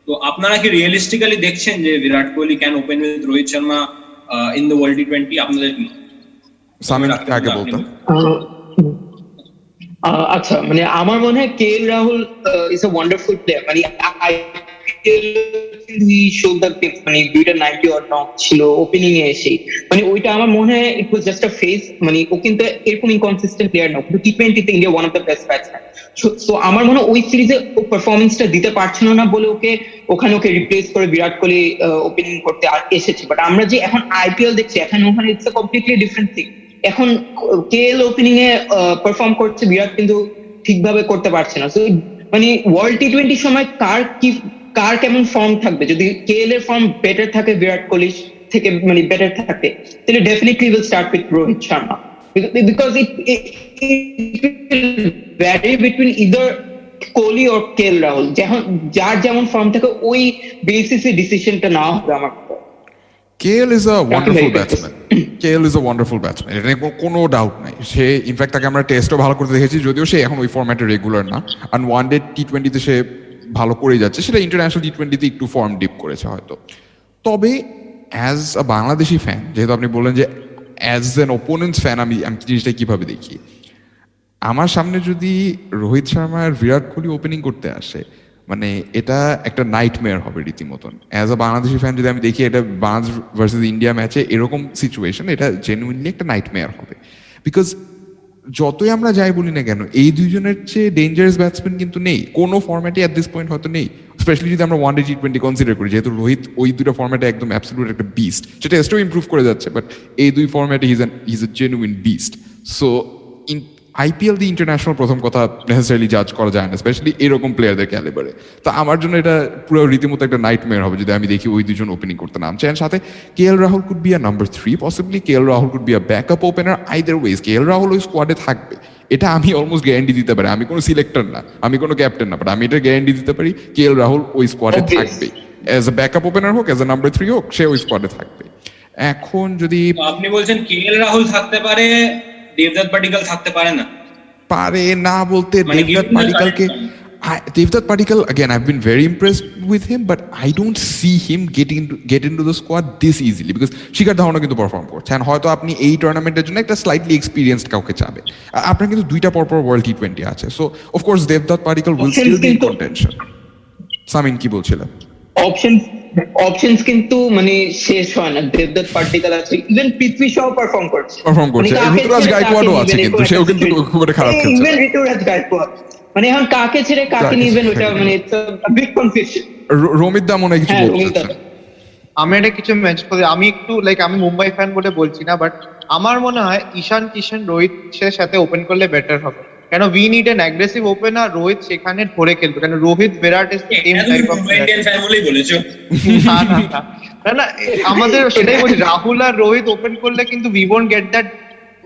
তো আপনারা কি রিয়েলিস্টিক্যালি দেখছেন যে Virat Kohli can open with Rohit Sharma in the world টি20? আপনাদের কি? সামিন আগে বলতেন। আচ্ছা, মানে আমার মনে হয় KL Rahul is a wonderful player. মানে মানে দুইটা 90 অর নক ছিল ওপেনিং এ এসে, মানে ওইটা আমার মনে হয় ইট ওয়াজ জাস্ট আ ফেজ। মানে ও কিন্তু এরকম ইনকনসিস্টেন্ট প্লেয়ার না, কিন্তু টি20 তে India one of the best batsman. So আমার মনে হয় ওই সিরিজে ও পারফরমেন্সটা দিতে পারছিল না বলে ওকে রিপ্লেস করে বিরাট কোহলি ওপেনিং করতে এসেছে। বাট আমরা যে এখন আইপিএল দেখছি, এখন ওখানে it's a completely different thing. এখন কেএল ওপেনিং এ পারফর্ম করছে, বিরাট কিন্তু ঠিকভাবে করতে পারছে না। সো মানে ওয়ার্ল্ড টি20 সময় কার কেমন ফর্ম থাকবে, যদি কেএল এর ফর্ম বেটার থাকে বিরাট কোহলি থেকে মানে বেটার থাকে, তাহলে definitely will start with Rohit Sharma, because it vary between either Kohli or KL Rahul. যার যেমন ফর্ম থাকে ওই বেসিসে ডিসিশনটা নেওয়া হবে আমার। KL is a wonderful batsman. KL is a wonderful batsman, এটা নিয়ে কোনো ডাউট নাই। সে ইনফ্যাক্ট তাকে আমরা টেস্টও ভালো করতে দেখেছি, যদিও সে এখন ওই ফরম্যাটে রেগুলার না। আর ওয়ান ডে টি20তে সে ভালো করেই যাচ্ছে, সেটা ইন্টারন্যাশনাল টি20তে একটু ফর্ম ডিপ করেছে হয়তো। তবে অ্যাজ আ বাংলাদেশি ফ্যান, যেহেতু আপনি বললেন যে অ্যাজ অ্যান ওপোনেন্টস ফ্যান আমি জিনিসটা কিভাবে দেখি, আমার সামনে যদি রোহিত শর্মা আর বিরাট কোহলি ওপেনিং করতে আসে, মানে এটা একটা নাইটমেয়ার হবে রীতিমতন। অ্যাজ আ বাংলাদেশি ফ্যান যদি আমি দেখি এটা বাংলাদেশ ভার্সেস ইন্ডিয়া ম্যাচে এরকম সিচুয়েশন, এটা জেনুইনলি একটা নাইটমেয়ার হবে। বিকজ যতই আমরা যাই বলি না কেন, এই দুইজনের চেয়ে ডেঞ্জারাস ব্যাটসম্যান কিন্তু নেই কোনো ফরম্যাটে অ্যাট দিস পয়েন্ট, হয়তো নেই। স্পেশালি যদি আমরা ওয়ান ডে টি20 কনসিডার করি, যেহেতু রোহিত ওই দুটো ফরম্যাটে একদম অ্যাবসলিউট একটা বিস্ট, সেটা টেস্টেও ইমপ্রুভ করে যাচ্ছে, বাট এই দুই ফরম্যাটে his a genuine beast. So IPL the international প্রথম কথা নেসেসারিলি জাজ করা যায় না, স্পেশালি এরকম প্লেয়ারদের ক্যালিবারে। তো আমার জন্য এটা পুরো রীতিমতো একটা নাইটমেয়ার হবে যদি আমি দেখি ওই দুজন ওপেনিং করতে নামছে। এর সাথে KL Rahul could be a number 3 possibly, KL Rahul could be a backup opener. Either ways KL Rahul ওই স্কোয়াডে থাকবে, এটা আমি অলমোস্ট গ্যারান্টি দিতে পারি। আমি কোনো সিলেক্টর না, আমি কোনো ক্যাপ্টেন না, বাট আমি এটা গ্যারান্টি দিতে পারি কেএল রাহুল ওই স্কোয়াডে থাকবে। অ্যাজ এ ব্যাকআপ ওপেনার হোক, অ্যাজ এ নাম্বার 3 হোক, সে ওই স্কোয়াডে থাকবে। এখন যদি আপনি বলছেন কেএল রাহুল থাকতে পারে, দেবদত্ত পাডিক্কল থাকতে পারে না, পারে না বলতে Devdutt Padikkal again, I've been very impressed with him, but I don't see him get into the squad this easily because Shikhar Dhawan কিন্তু পারফর্ম করছে, and হয়তো আপনি এই টুর্নামেন্টের জন্য একটা স্লাইটলি এক্সপেরিয়েন্সড কাউকে চাবে। আপনার কিন্তু দুইটা পরপর ওয়ার্ল্ড টি20 আছে, so of course Devdutt Padikkal will still be in contention. Samin কি বলছিলেন? অপশনস কিন্তু মানে শেষ হয় না। দেবদত্ত পাডিক্কল আছে, ইভেন পৃথ্বী শাও পারফর্ম করছে। ঋতুরাজ গায়কোয়াড়ও আছে, কিন্তু সেও কিন্তু খুব একটা খারাপ খেলছে। ইভেন ঋতুরাজ গায়কোয়াড়, মানে এখন কাকে ছেড়ে কাকে নিবেন ওটা মানে it's a big confusion. রোমিত da মনে হয় কিছু বলছেন। আমি এটা কিছু ম্যাচ করে আমি একটু আমি মুম্বাই ফ্যান বলে বলছি না, বাট আমার মনে হয় ঈশান কিশন রোহিতের সাথে ওপেন করলে বেটার হবে। কেন we need an aggressive opener, Rohit সেখানে ধরে খেলবে, কারণ Rohit Virat is the same type of Indian fan বলেই বলেছো। না আমাদের সেটাই বলছি, রাহুল আর রোহিত ওপেন করলে কিন্তু উই ওয়ন্ট গেট দ্যাট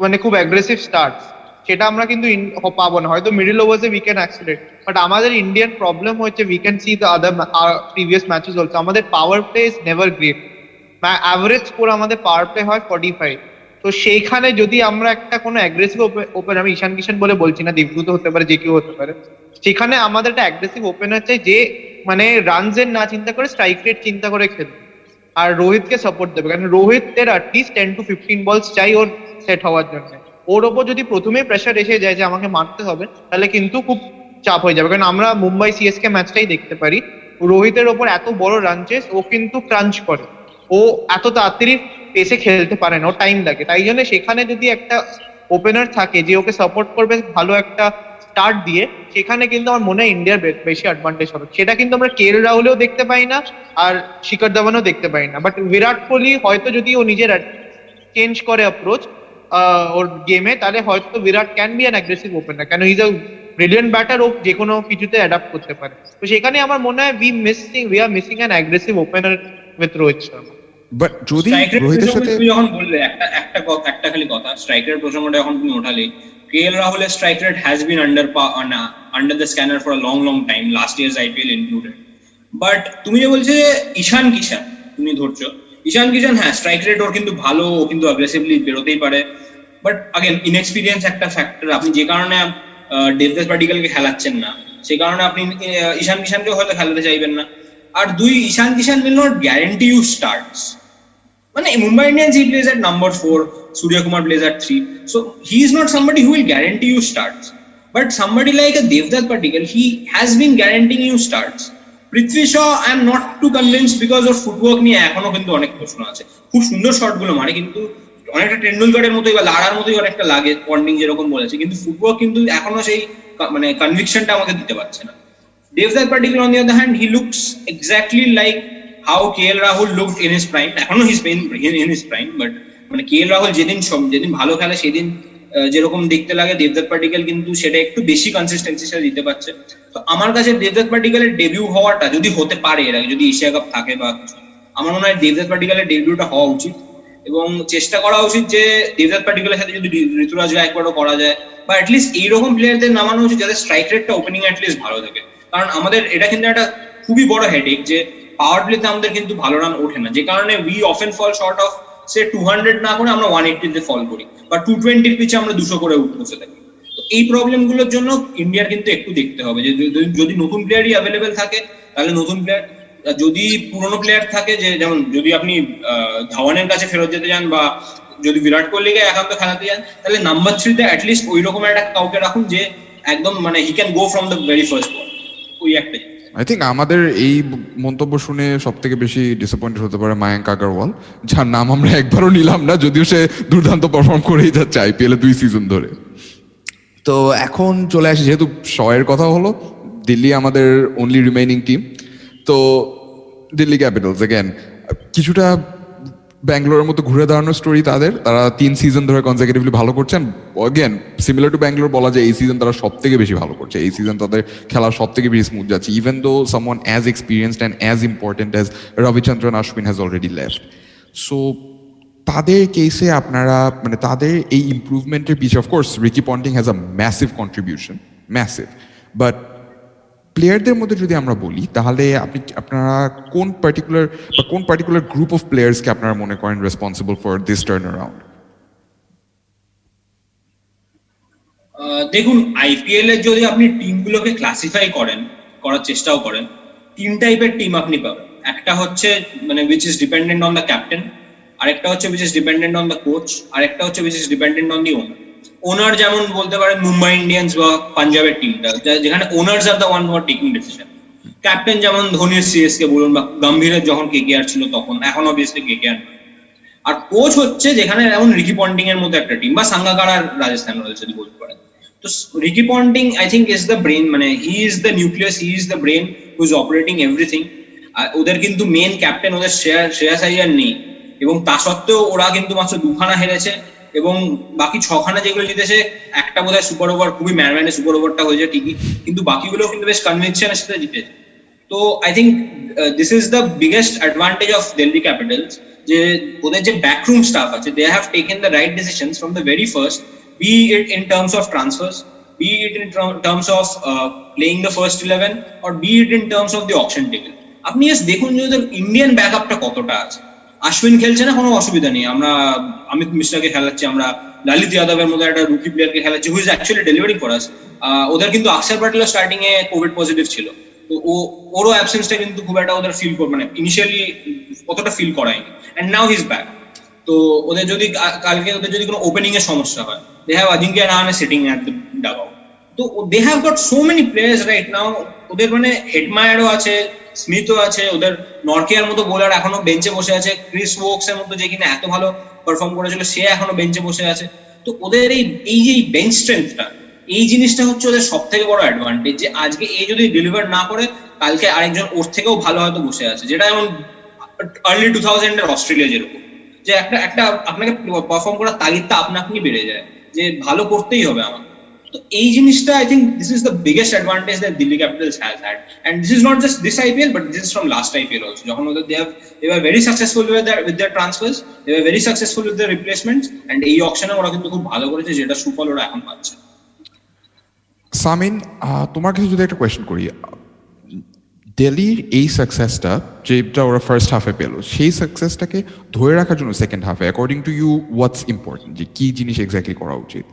মানে খুব অ্যাগ্রেসিভ স্টার্টস, সেটা আমরা কিন্তু পাবো না। হয়তো মিডল ওভার্সে উই ক্যান অ্যাক্সিলেট, বাট আমাদের ইন্ডিয়ান প্রবলেম হচ্ছে we can see the other previous matches also, আমাদের power play is never great. Average score আমাদের পাওয়ার প্লে হয় 45। তো সেইখানে যদি আমরা একটা কোনো অ্যাগ্রেসিভ ওপেনার, আমি ঈশান কিশন বলে বলছি না, দেবদূত হতে পারে, যে কেউ হতে পারে, সেখানে আমাদের একটা অ্যাগ্রেসিভ ওপেনার চাই যে মানে রানস এর না চিন্তা করে স্ট্রাইক রেট চিন্তা করে খেলবে, আর রোহিতকে সাপোর্ট দেবে। কারণ রোহিতের অ্যাটলিস্ট 10 to 15 বলস চাই ওর সেট হওয়ার জন্য। ওর ওপর যদি প্রথমেই প্রেশার এসে যায় যে আমাকে মারতে হবে, তাহলে কিন্তু খুব চাপ হয়ে যাবে। কারণ আমরা মুম্বাই সিএসকে ম্যাচটাই দেখতে পারি, রোহিতের ওপর এত বড় রান চেস, ও কিন্তু ক্রাঞ্চ করে, ও এত তাড়াতাড়ি পেসে খেলতে পারে না, ও টাইম লাগে। তাই জন্য সেখানে যদি একটা ওপেনার থাকে যে ওকে সাপোর্ট করবে ভালো একটা স্টার্ট দিয়ে, সেখানে কিন্তু আমার মনে হয় ইন্ডিয়ার বেশি অ্যাডভান্টেজ হবে। সেটা কিন্তু আমরা কেএল রাহুলেও দেখতে পাই না, আর শিখর ধাওয়ানও দেখতে পাই না। বাট বিরাট কোহলি হয়তো যদি ও নিজের চেঞ্জ করে অ্যাপ্রোচ ওর গেমে, তাহলে হয়তো Virat can be an aggressive opener, Kane is a brilliant batter, ও যে কোনো কিছুতে অ্যাডাপ্ট করতে পারে। তো সেখানে আমার মনে হয় we are missing an aggressive opener with Rohit Sharma. But যদি রোহিতের সাথে যখন বললে একটা খালি কথা, স্ট্রাইকারের প্রসঙ্গটা যখন তুমি ওঠালে, KL Rahul's strike rate has been under the scanner for a long time, last year's IPL included. But তুমি যে বলছো যে ঈশান কিষান, তুমি ধরছো ঈশান কিষান, হ্যাঁ স্ট্রাইক রেট ওর কিন্তু ভালো, ও কিন্তু অ্যাগ্রেসিভলি বেরোতেই পারে, বাট আগেন ইনএক্সপিরিয়েন্স একটা ফ্যাক্টর। আপনি যে কারণে দেবদাস পাটিকালকে খেলাচ্ছেন না, সে কারণে আপনি ঈশান কিষানকেও হয়তো খেলাতে চাইবেন না। আর দুই, Ishan Kishan will not guarantee you starts. মানে Mumbai Indians he plays at number 4, Surya Kumar plays at 3, so he is not somebody who will guarantee you starts, but somebody like a Devdutt Patikal, he has been guaranteeing you starts. Prithvi Shaw I am not too convinced because or footwork নিয়ে এখনো কিন্তু অনেক প্রশ্ন আছে। খুব সুন্দর shot গুলো মারে, কিন্তু অনেকটা টেন্ডুলকারের মতোই বা লারার মতোই অনেকটা লাগে, পন্ডিং যেরকম বলেছে, কিন্তু ফুটওয়ার্ক কিন্তু এখনো সেই মানে কনভিকশনটা আমাকে দিতে পারছে না। Devdutt Patikal on the other hand, he looks exactly like how KL Rahul looked in his prime. এখনো he's been in his prime, but মানে KL Rahul যেদিন ভালো খেলে সেদিন যেরকম দেখতে লাগে, দেবদত্ত পাটিকাল কিন্তু সেটা একটু বেশি কনসিস্টেন্সি সাথে দিতে পারছে। তো আমার কাছে দেবদত্ত পাটিকালের ডেবিউ হওয়াটা যদি হতে পারে, এর আগে যদি এশিয়া কাপ থাকে বা কিছু, আমার মনে হয় দেবদত্ত পাটিকালের ডেবিউটা হওয়া উচিত এবং চেষ্টা করা উচিত যে দেবদত্ত পাটিকালের সাথে যদি ঋতুরাজ গায়কোয়াড়ও করা যায়, বা অ্যাটলিস্ট এইরকম প্লেয়ারদের নামানো উচিত যাদের স্ট্রাইক রেটটা ওপেনিং অ্যাটলিস্ট ভালো থাকে। কারণ আমাদের এটা কিন্তু একটা খুবই বড় হেডেক যে পাওয়ার প্লেতে আমাদের কিন্তু ভালো রান ওঠে না, যে কারণে we often fall short of say 200 না করে আমরা 180 তে ফল করি, বা 220 পিচে আমরা 200 করে বসে থাকি। তো এই প্রবলেম গুলোর জন্য ইন্ডিয়ার কিন্তু একটু দেখতে হবে যে যদি নতুন প্লেয়ারই অ্যাভেলেবেল থাকে তাহলে নতুন প্লেয়ার, যদি পুরনো প্লেয়ার থাকে, যে যেমন যদি আপনি ধাওয়ানের কাছে ফেরত যেতে চান বা যদি বিরাট কোহলিকে একান্ত খেলাতে যান, তাহলে নাম্বার 3 তে অ্যাটলিস্ট ওই রকম একটা কাউকে রাখুন যে একদম মানে he can go from the very first ball, ওই একটাই। আই থিঙ্ক আমাদের এই মন্তব্য শুনে সব থেকে বেশি ডিসঅ্যাপয়েন্টেড হতে পারে মায়াঙ্ক আগরওয়াল, যার নাম আমরা একবারও নিলাম না, যদিও সে দুর্দান্ত পারফর্ম করেই যাচ্ছে আইপিএল এ 2 সিজন ধরে। তো এখন চলে আসি, যেহেতু শয়ের কথা হলো, দিল্লি আমাদের অনলি রিমেইনিং টিম। তো দিল্লি ক্যাপিটালস এগেন কিছুটা ব্যাঙ্গালোরের মতো ঘুরে দাঁড়ানোর স্টোরি তাদের, তারা 3 সিজন ধরে কনসেকিউটিভলি ভালো করছেন। অগেন সিমিলার টু ব্যাঙ্গালোর বলা যায় এই সিজন তারা সব থেকে বেশি ভালো করছে, এই সিজন তাদের খেলা সব থেকে বেশি স্মুথ যাচ্ছে, even though someone as experienced and as important as Ravichandran Ashwin has already left. So তাদের কেসে আপনারা মানে তাদের এই ইম্প্রুভমেন্টের পিছিয়ে of course Ricky Ponting has a massive contribution, massive, but প্লেয়ারদের মধ্যে যদি আমরা বলি তাহলে আপনারা কোন পার্টিকুলার গ্রুপ অফ প্লেয়ার্সকে আপনারা মনে করেন responsible for this turn around? দেখুন, আইপিএল এর যদি আপনি টিমগুলোকে ক্লাসিফাই করার চেষ্টাও করেন, 3 টাইপের টিম আপনি পাবেন। একটা হচ্ছে মানে which is dependent on the captain, আরেকটা হচ্ছে which is dependent on the coach, আরেকটা হচ্ছে which is dependent on the owner. যেমন বলতে পারেন মুম্বাই ইন্ডিয়ান্স বা পাঞ্জাবের টিমটা, যেখানে owners are the one who are taking decision. Captain যেমন ধোনির সিএসকে বলুন, বা গম্ভীরের যখন কেকেআর ছিল তখন, এখন অবভিয়াসলি কেকেআর। আর কোচ হচ্ছে যেখানে যেমন রিকি পন্টিং এর মতো একটা টিম, বা সাঙ্গাকারা রাজস্থান রয়্যালস যদি বলতে পারেন। তো Ricky Ponting I think is the brain, মানে he is the nucleus, he is the brain who is operating everything. ওদের কিন্তু মেন ক্যাপ্টেন ওদের শ্রেয়াস আইয়ার নেই, এবং তা সত্ত্বেও ওরা কিন্তু মাত্র 2খানা হেরেছে, এবং বাকি 6খানা যেগুলো জিতেছে, একটা বোধহয় সুপার ওভার, খুবই ম্যানম্যানে সুপার ওভারটা হয়েছে ঠিকই, কিন্তু বাকিগুলো কিন্তু বেশ কনভিকশনের সাথে জিতেছে। তো I think this is the biggest advantage of Delhi Capitals, যে ওদের যে ব্যাকরুম স্টাফ আছে, they have taken the right decisions from the very first, be it in terms of transfers, be it in terms of playing the first 11, or be it in terms of the auction ticket. আপনি just দেখুন যে ওদের Indian ব্যাকআপটা কতটা আছে। অশ্বিন খেলছে না, কোনো অসুবিধা নেই, আমরা অমিত মিশ্রাকে খেলাচ্ছি, আমরা ললিত যাদবের মতো একটা রুকি প্লেয়ারকে খেলাচ্ছি, who is actually delivering for us. ওদের কিন্তু অক্ষর প্যাটেল স্টার্টিং এ কোভিড পজিটিভ ছিল, তো ওরও অ্যাবসেন্সটা কিন্তু খুব একটা ওদের ফিল মানে ইনিশিয়ালি কতটা ফিল করায়নি, and now he is back. তো ওদের যদি কালকে ওদের যদি কোনো ওপেনিং এর সমস্যা হয়, they have Ajinkya Rahane sitting at the dugout. তো they have got so many players right now. ওদের মানে হেডমায়ারও আছে, স্মিথও আছে, ওদের নরকিয়ার মতো বোলার এখনো বেঞ্চে বসে আছে, ক্রিস ওকস এর মতো যে কিনা এত ভালো পারফর্ম করেছিল সে এখনো বেঞ্চে বসে আছে। তো ওদের এই যে বেঞ্চ স্ট্রেংথটা, এই জিনিসটা হচ্ছে ওদের সব থেকে বড় অ্যাডভান্টেজ, যে আজকে এই যদি ডেলিভার না করে কালকে আরেকজন ওর থেকেও ভালো হয়তো বসে আছে, যেটা যেমন আর্লি 2000 এর অস্ট্রেলিয়া যেরকম, যে একটা আপনাকে পারফর্ম করার তাগিদটা আপনা আপনি বেড়ে যায়, যে ভালো করতেই হবে আমার। তো এই জিনিসটা I think this is the biggest advantage that Delhi Capitals has had, and this is not just this IPL but this is from last IPL also, যখন ওদের they were very successful with their transfers, they were very successful with their replacements, and এই অকশনে ওরা কিন্তু খুব ভালো করেছে, যেটা সুফল ওরা এখন পাচ্ছে। সামিন, তোমার কাছে যদি একটা কোয়েশ্চেন করি, দিল্লির এই সাকসেসটা যেটা ওরা ফার্স্ট হাফে পেল, সেই সাকসেসটাকে ধরে রাখার জন্য সেকেন্ড হাফে according to you what's important, যে কি জিনিস এক্স্যাক্টলি করা উচিত?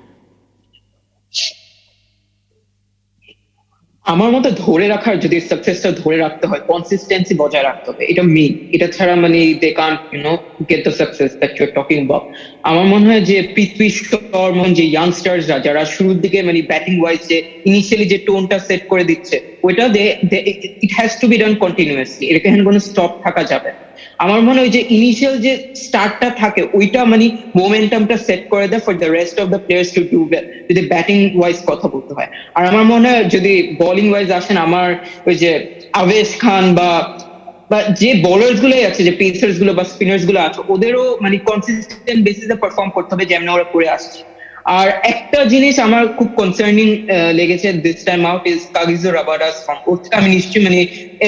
আমার মতে ধরে রাখার, যদি সাকসেসটা ধরে রাখতে হয়, কনসিস্টেন্সি বজায় রাখতে হবে, এটা মেইন। এটা ছাড়া মানে they can't get the success that you are talking about. আমার মনে হয় যে পৃথ্বী শর্মা, যে ইয়াংস্টার্সরা যারা শুরুর দিকে মানে ব্যাটিং ওয়াইজ যে ইনিশিয়ালি যে টোনটা সেট করে দিচ্ছে, ওইটা it has to be done continuously, এটাকে কোনো স্টপ থাকা যাবে। আমার মনে হয় যে ইনিশিয়াল যে স্টার্টটা থাকে ওইটা মানে মোমেন্টামটা সেট করে দেয় for the rest of the players to do well, যদি ব্যাটিং ওয়াইজ কথা বলতে হয়। আর আমার মনে হয় যদি বোলিং ওয়াইজ আসেন, আমার ওই যে আভেশ খান বা যে বোলার্স গুলোই আছে, যে পেসার্স গুলো বা স্পিনার্স গুলো আছে, ওদেরও মানে কনসিস্টেন্ট বেসিসে পারফর্ম করতে হবে যেমন ওরা করে আসছে। আর একটা জিনিস আমার খুব কনসার্নিং লেগেছে this time out is Kagiso Rabada's form. আমি নিশ্চয়ই মানে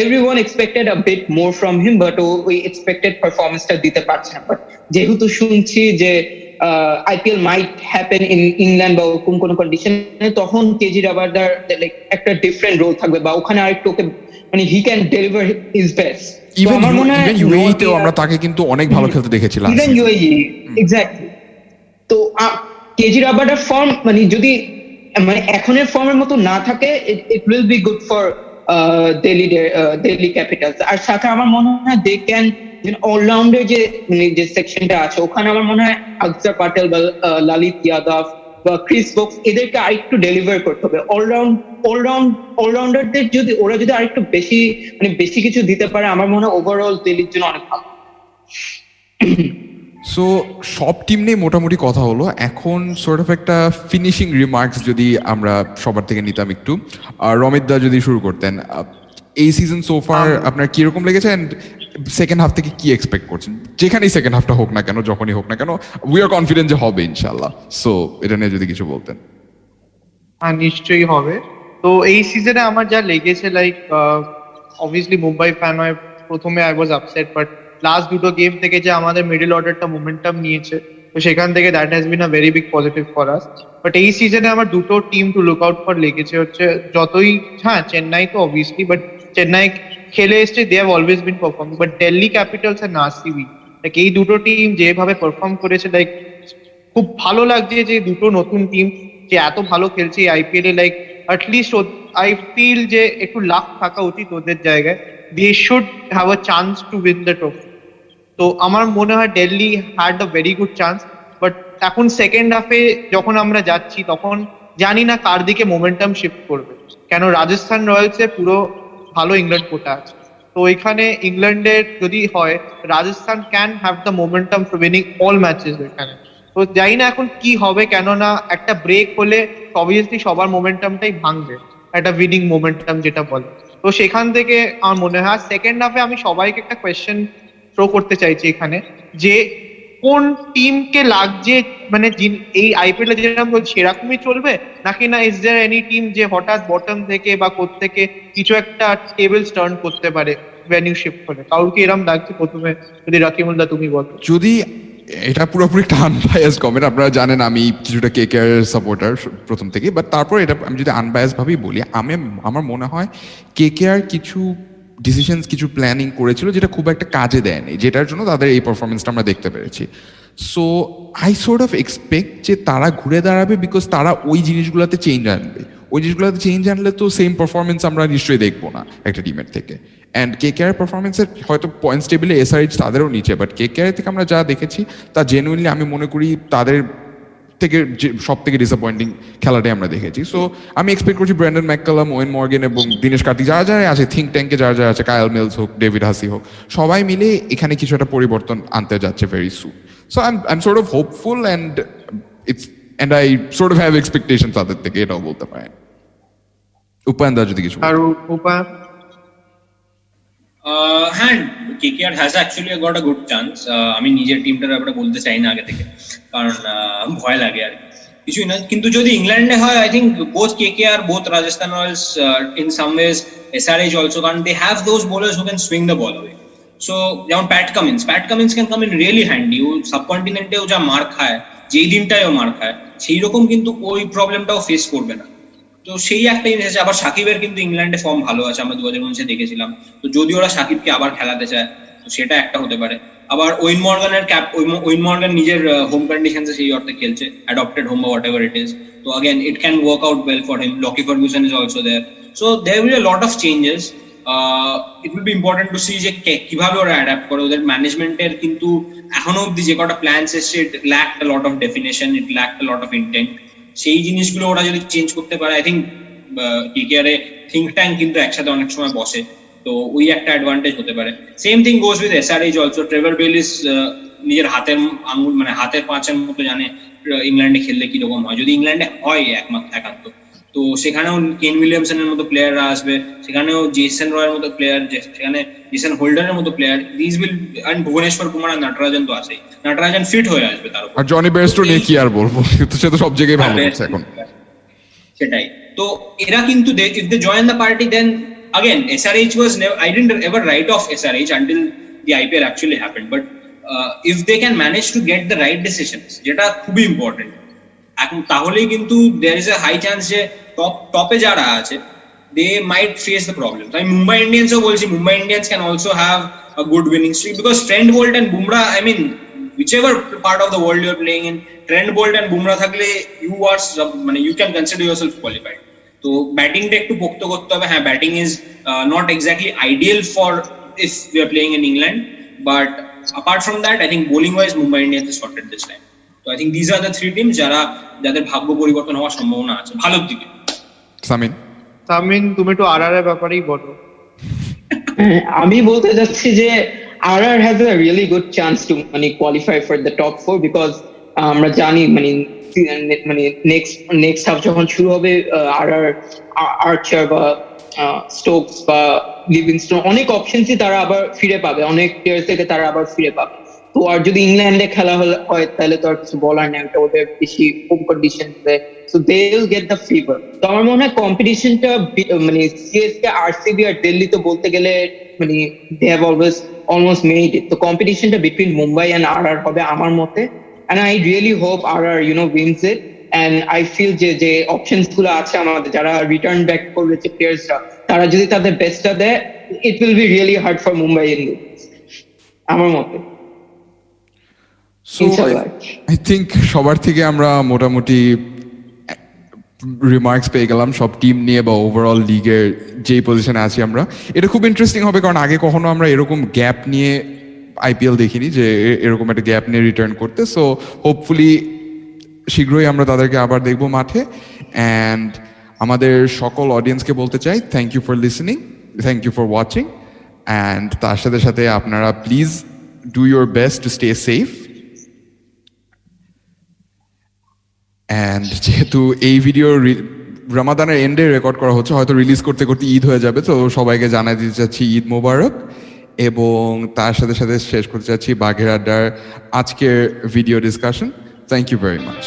everyone expected a bit more from him, but ও ওই এক্সপেক্টেড পারফরমেন্সটা দিতে পারছে না। বাট যেহেতু শুনছি যে IPL might happen in England বা কোন কোন কন্ডিশনে, তখন কেজি রাবাদার লাইক একটা ডিফারেন্ট রোল থাকবে, বা ওখানে আরেকটু ওকে মানে he can deliver his best. Even UAE তেও আমরা তাকে কিন্তু অনেক ভালো খেলতে দেখেছিলাম। Even UAE, exactly. তো কেজি রাবাদার ফর্ম মানে যদি মানে এখনের ফর্মের মতো না থাকে, it will be good for Delhi Capitals. আর সাথে আমার মনে হয় দে ক্যান অলরাউন্ডার যে সেকশনটা আছে, ওখানে আমার মনে হয় আকসার প্যাটেল বা ললিত যাদব বা ক্রিস বক্স, এদেরকে আরেকটু ডেলিভার করতে হবে। অলরাউন্ডারদের যদি ওরা যদি আরেকটু বেশি মানে বেশি কিছু দিতে পারে, আমার মনে হয় ওভারঅল দিল্লির জন্য অনেক ভালো। সো সব টিম নিয়ে মোটামুটি কথা হলো। এখন সর্ট অফ একটা ফিনিশিং রিমার্কস যদি আমরা সবার থেকে নিতাম একটু, রমিত দা যদি শুরু করতেন, এই সিজন সোফার আপনার কিরকম লেগেছে, এন্ড সেকেন্ড হাফ থেকে কি এক্সপেক্ট করছেন? যেখানেই সেকেন্ড হাফটা হোক না কেন, যখনই হোক না কেন, উই আর কনফিডেন্ট যে হবে ইনশাল্লাহ। সো এটা নিয়ে যদি কিছু বলতেন। হ্যাঁ, নিশ্চয়ই হবে। তো এই সিজনে আমার যা লেগেছে, লাইক অবভিয়াসলি মুম্বাই ফ্যান হয়ে প্রথমে I was upset, but last দুটো গেম থেকে যে আমাদের মিডল অর্ডারটা মোমেন্টাম নিয়েছে, তো সেখান থেকে that has been a very big positive for us. But এই সিজনে আমার দুটো team to look out for লেগেছে হচ্ছে, যতই হ্যাঁ চেন্নাই তো অবভিয়াসলি, বাট চেন্নাই খেলে এসছে, they have always been performing, but Delhi Capitals আর আরসিবি, লাইক এই দুটো টিম যেভাবে পারফর্ম করেছে, লাইক খুব ভালো লাগছে যে দুটো নতুন টিম যে এত ভালো খেলছে আইপিএল এ। লাইক অ্যাটলিস্ট আই ফিল যে একটু লাক থাকা উচিত ওদের জায়গায়, they should have a chance to win the trophy. তো আমার মনে হয় Delhi had a very good chance, but এখন সেকেন্ড হাফে যখন আমরা যাচ্ছি, তখন জানি না কার দিকে মোমেন্টাম শিফট করবে, কেন রাজস্থান রয়্যালস এর পুরো ভালো ইংল্যান্ড কোটা আছে। তো এখানে ইংল্যান্ডের যদি হয়, Rajasthan can have the momentum for winning all matches এখানে। তো জানি না এখন কি হবে, কেননা একটা ব্রেক হলে অবভিয়াসলি সবার মোমেন্টামটাই ভাঙবে, একটা উইনিং মোমেন্টাম যেটা বলে। তো সেখান থেকে আমার মনে হয় সেকেন্ড হাফে আমি সবাইকে একটা কোয়েশ্চেন থ্রো করতে চাইছি এখানে, যে কোন টিমকে লাগছে মানে এই আইপিএল এ যেরকম বলছি সেরকমই চলবে, নাকি না ইজ দেয়ার এনি টিম যে হঠাৎ বটম থেকে বা কোত্থেকে কিছু একটা টেবিল টার্ন করতে পারে ভেন্যু শিফট করে? কারোর কি এরকম লাগছে? প্রথমে যদি রাকিবুল্লাহ তুমি বলো। যদি এটা পুরোপুরি একটা আনবায়াস কমেন্ট, আপনারা জানেন আমি কিছুটা কেকেআর সাপোর্টার প্রথম থেকে, বাট তারপর এটা আমি যদি আনবায়াস ভাবেই বলি, আমার মনে হয় কেকেআর কিছু ডিসিশনস, কিছু প্ল্যানিং করেছিল যেটা খুব একটা কাজে দেয়নি, যেটার জন্য তাদের এই পারফরমেন্সটা আমরা দেখতে পেরেছি। So I sort of expect যে তারা ঘুরে দাঁড়াবে, বিকজ তারা ওই জিনিসগুলোতে চেঞ্জ আনবে। ওই জিনিসগুলোতে চেঞ্জ আনলে তো সেম পারফরমেন্স আমরা নিশ্চয়ই দেখবো না একটা টিমের থেকে। অ্যান্ড কেকেআর পারফরমেন্সের হয়তো পয়েন্টস টেবিলে এসআরএইচ তাদেরও নিচে, বাট কেকেআর থেকে আমরা যা দেখেছি তা জেনুইনলি আমি মনে করি তাদের থেকে সব থেকে ডিসঅ্যাপয়েন্টিং খেলাটাই আমরা দেখেছি। সো আমি এক্সপেক্ট করছি ব্র্যান্ডন ম্যাককালাম, ওয়েন মর্গেন এবং দিনেশ কার্তিক যারা যারা আছে, থিঙ্ক ট্যাঙ্কে যারা যারা আছে, কায়াল মিলস হোক, ডেভিড হাসি হোক, সবাই মিলে এখানে কিছু একটা পরিবর্তন আনতে যাচ্ছে very soon. So I am sort of hopeful and I sort of have expectation তাদের থেকে, এটাও বলতে পারেন। উপায়নদা যদি কিছু। আর উপায়ন হ্যাঁ, KKR has actually got a good chance. আমি নিজের টিমটার ব্যাপারে বলতে চাই না আগে থেকে, কারণ ভয় লাগে আর কি। কিছুই না। কিন্তু যদি ইংল্যান্ডে হয়, I think both KKR, both Rajasthan Royals, in some ways SRH also, কারণ they have those bowlers who can swing the ball away. So যেমন Pat Cummins can come in really handy. ও সাবকন্টিনেন্টেও যা মার খায়, যেই দিনটায় ও মার খায়, সেই রকম কিন্তু ওই প্রবলেমটাও ফেস করবে না। তো সেই একটা জিনিস আছে। আবার সাকিবের কিন্তু ইংল্যান্ডে ফর্ম ভালো আছে, আমরা 2019-এ দেখেছিলাম। তো যদি ওরা সাকিবকে আবার খেলাতে চায়, তো সেটা একটা হতে পারে। আবার ওয়েন মর্গান নিজের হোম কন্ডিশনসে সেই অর্থে খেলছে, অ্যাডপ্টেড হোম বা হোয়াট এভার ইট ইজ। তো again it can work out well for him. Lockie Ferguson is also there. So there will be a lot of changes. It will be important to see যে কিভাবে ওরা adapt করে। ওদের ম্যানেজমেন্টের কিন্তু এখনো অব্দি যে কটা প্ল্যানস এসছে, it lacked a lot of definition, it lacked a lot of intent. সেই জিনিসগুলো ওরা যদি চেঞ্জ করতে পারে, আই থিঙ্ক KKR এ থিঙ্ক ট্যাঙ্ক কিন্তু একসাথে অনেক সময় বসে, তো ওই একটা অ্যাডভান্টেজ হতে পারে। Same thing goes with SRH also. Trevor Bayliss নিজের হাতের আঙুল, মানে হাতের পাঁচের মতো জানে ইংল্যান্ডে খেললে কিরকম হয়, যদি ইংল্যান্ডে হয় একান্ত। তো সেখানেও কেন উইলিয়ামসনের মতো প্লেয়াররা আসবে, সেখানেও জেসন রয়ের মতো প্লেয়ার, সেখানে জেসন হোল্ডারের মতো player, this will, and Bhuvneshwar Kumar আর নটরাজন তো আছেই। নটরাজন ফিট হয়ে আসবে তার উপর। আর জনি বেয়ারস্টো নিয়ে কি আর বলবো, সে তো সব জায়গায় ভালো হচ্ছে এখন। সেটাই তো। এরা কিন্তু if they join the party, then again SRH was never, I didn't ever write off SRH until the IPL actually happened, but if they can manage to get the right decisions, যেটা খুবই important এখন, তাহলেই কিন্তু there is a high chance যে টপে যারা আছে they might face the problem. আমি মুম্বাই ইন্ডিয়ান্সও বলছি, Mumbai Indians can also have a good winning streak, because Trent Bolt and Bumrah, I mean whichever part of the world you're playing in, Trent Bolt and Bumrah থাকলে you can consider yourself qualified. তো ব্যাটিংটা একটু পোক্ত করতে হবে। হ্যাঁ, batting is not exactly ideal for if we are playing in England, but apart from that, I think bowling wise Mumbai Indians is sorted this time. So I think these are the three teams যাদের ভাগ্য পরিবর্তন হওয়ার সম্ভাবনা আছে ভালোর দিকে। সামিন তুমি একটু RR এর ব্যাপারেই বলো। আমি বলতে যাচ্ছি যে RR has a really good chance to qualify for the top 4, because আমরা জানি নেক্সট হাফ যখন শুরু হবে, আর্চার বা স্টোকস বা লিভিংস্টোন অনেক অপশনসই তারা আবার ফিরে পাবে, অনেক প্লেয়ার থেকে তারা আবার ফিরে পাবে। তো আর যদি ইংল্যান্ডে খেলা হয় তাহলে তো আর কিছু বলার নেই, ওটা ওদের বেশি home condition, so they will get the favour. তো আমার মনে হয় কম্পিটিশনটা CSK, RCB আর দিল্লি তো বলতে গেলে they have almost made it. তো কম্পিটিশনটা বিটুইন মুম্বাই এন্ড RR হবে আমার মতে, and I really hope RR wins it, and I feel যে অপশনস গুলো আছে আমাদের, যারা রিটার্ন ব্যাক করবে যে প্লেয়ার্সরা, তারা যদি তাদের বেস্টটা দেয়, ইট will be really hard for Mumbai Indians আমার মতে। সো আই থিঙ্ক সবার থেকে আমরা মোটামুটি রিমার্কস পেয়ে গেলাম সব টিম নিয়ে বা ওভারঅল লিগের যেই পজিশনে আছি আমরা। এটা খুব ইন্টারেস্টিং হবে, কারণ আগে কখনো আমরা এরকম গ্যাপ নিয়ে IPL দেখিনি, যে এরকম একটা গ্যাপ নিয়ে রিটার্ন করতে। সো হোপফুলি শীঘ্রই আমরা তাদেরকে আবার দেখবো মাঠে। অ্যান্ড আমাদের সকল অডিয়েন্সকে বলতে চাই, thank you for listening, thank you for watching, and তার সাথে সাথে আপনারা please do your best to stay safe. And যেহেতু এই ভিডিও রমাদানের এন্ডে রেকর্ড করা হচ্ছে, হয়তো রিলিজ করতে করতে ঈদ হয়ে যাবে, তো সবাইকে জানাই দিতে চাচ্ছি ঈদ মোবারক। এবং তার সাথে সাথে শেষ করতে চাচ্ছি বাঘের আড্ডার আজকের video discussion. Thank you very much.